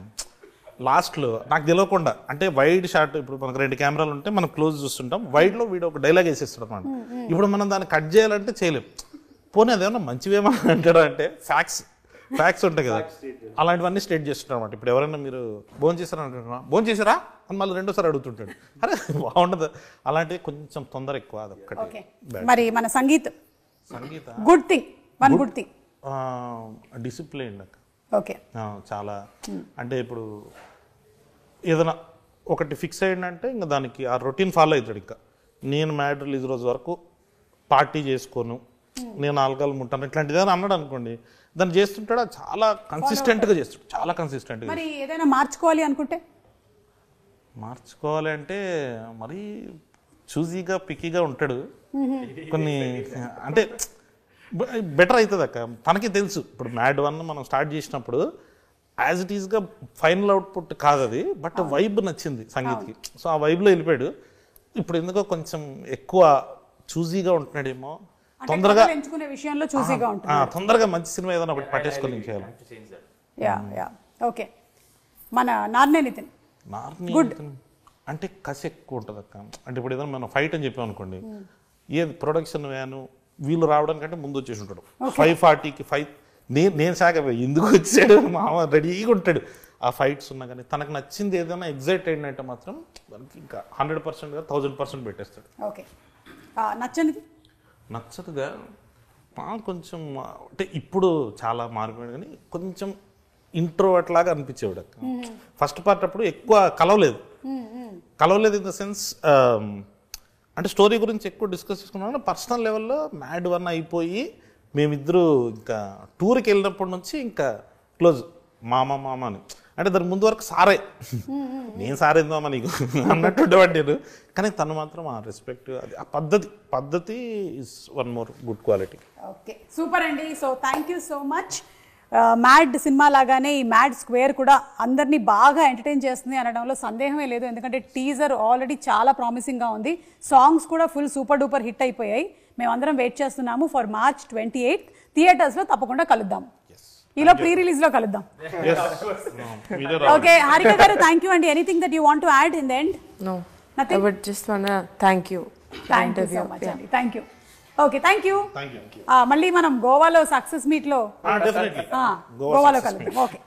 లాస్ట్లో, నాకు తెలియకుండా. అంటే వైడ్ షాట్, ఇప్పుడు మనకు 2 కెమెరాలు ఉంటే మనం క్లోజ్ చూస్తుంటాం, వైడ్ లో వీడు ఒక డైలాగ్ వేసేస్తాడు అన్నమాట. ఇప్పుడు మనం దాన్ని కట్ చేయాలంటే చేయలేం. పోనీ అదేమన్నా మంచివేమన్నా అంటాడు అంటే ఫ్యాక్ట్స్ ఉంటాయి కదా, అలాంటివన్నీ స్టేట్ చేస్తుంటారు అనమాట. ఇప్పుడు ఎవరైనా మీరు భోజనం చేశారా అంటున్నా, భోజనం చేశారా అని మళ్ళీ 2సారి అడుగుతుంటాడు. అరే బాగుండదు అలాంటివి, కొంచెం తొందర ఎక్కువ. అదొక్కటి. మరి మన Sangeeth Sangeetha good thing, one good thing. Discipline అక్క. ఓకే. చాలా అంటే ఇప్పుడు ఏదైనా ఒకటి ఫిక్స్ అయ్యిందంటే ఇంకా దానికి ఆ రొటీన్ ఫాలో అవుతాడు. ఇంకా నేను మ్యాడ్ రిలీజ్ రోజు వరకు పార్టీ చేసుకోను, నేను ఆల్కహాల్ ముట్టాను ఇట్లాంటిది ఏదైనా అన్నాడు అనుకోండి, దాన్ని చేస్తుంటాడు. చాలా కన్సిస్టెంట్గా చేస్తాడు, చాలా కన్సిస్టెంట్గా. మరి ఏదైనా మార్చుకోవాలి అనుకుంటే? మార్చుకోవాలి అంటే మరీ చూజీగా పికీగా ఉంటాడు. కొన్ని అంటే బెటర్ అవుతుంది అక్క, తనకి తెలుసు. ఇప్పుడు మ్యాడ్ 1 మనం స్టార్ట్ చేసినప్పుడు యాజ్ ఇట్ ఈస్గా ఫైనల్ అవుట్పుట్ కాదు అది, బట్ వైబ్ నచ్చింది సంగీత్కి. సో ఆ వైబ్లో వెళ్ళిపోయాడు. ఇప్పుడు ఎందుకో కొంచెం ఎక్కువ చూజీగా ఉంటున్నాడేమో, తొందరగా ఎంచుకునే విషయంలో చూసీగా ఉంటుంది. తొందరగా మంచి సినిమా ఏదైనా ఒకటి పట్టేసుకొని చేయాలి. Yeah okay. మన నార్నే నితిన్ గుడ్ అంటే కసి ఎక్కువ ఉంటుంది అక్క. అంటే ఇప్పుడు ఏదైనా మనం ఫైట్ అని చెప్పాం అనుకోండి, ఏది ప్రొడక్షన్ వ్యాను వీళ్ళు రావడానికంటే ముందు వచ్చేసి ఉంటాడు. 5:40కి నేను సాగ ఎందుకు వచ్చాడు మామ రెడీగా ఉంటాడు. ఆ ఫైట్స్ ఉన్నా కానీ తనకు నచ్చింది ఏదైనా ఎగ్జైట్ అయిందంటే మాత్రం దానికి ఇంకా 100%గా 1000% పెట్టేస్తాడు. ఓకే. నచ్చనిది? నచ్చదుగా కొంచెం అంటే ఇప్పుడు చాలా మారిపోయాడు, కానీ కొంచెం ఇంట్రోవర్ట్ లాగా అనిపించేవాడు అక్క. ఫస్ట్ పార్ట్ అప్పుడు ఎక్కువ కలవలేదు ఇన్ ద సెన్స్ అంటే స్టోరీ గురించి ఎక్కువ డిస్కస్ చేసుకున్నాం. పర్సనల్ లెవెల్లో మ్యాడ్ 1 అయిపోయి మేమిద్దరు ఇంకా టూర్కి వెళ్ళినప్పటి నుంచి ఇంకా క్లోజ్ మామ అని. అంటే దాని ముందు వరకు సారే, నేను సారేందామా నీకు అన్నట్టు ఉండేవాడు నేను. కానీ తను మాత్రం ఆ రెస్పెక్ట్, అది ఆ పద్ధతి is one more good quality. Okay, super అండి. So thank you so much. Mad సినిమా లాగానే ఈ మ్యాడ్ స్క్వేర్ కూడా అందరినీ బాగా ఎంటర్టైన్ చేస్తుంది అనడంలో సందేహమే లేదు. ఎందుకంటే టీజర్ ఆల్రెడీ చాలా ప్రామిసింగ్గా ఉంది, సాంగ్స్ కూడా ఫుల్ సూపర్ డూపర్ హిట్ అయిపోయాయి. మేమందరం వెయిట్ చేస్తున్నాము ఫర్ March 28 థియేటర్స్లో. తప్పకుండా కలుద్దాం, ఈలో ప్రీ రిలీజ్లో కలుద్దాం. ఓకే హారిక గారు, థ్యాంక్ యూ అండి. Anything that you want to add in the end? No, I would just wanna thank you. Thank you so much అండి. Thank you. Okay, thank you. మళ్ళీ మనం గోవాలో సక్సెస్ మీట్లో డెఫినెట్లీ గోవాలో కలుద్దాం. ఓకే.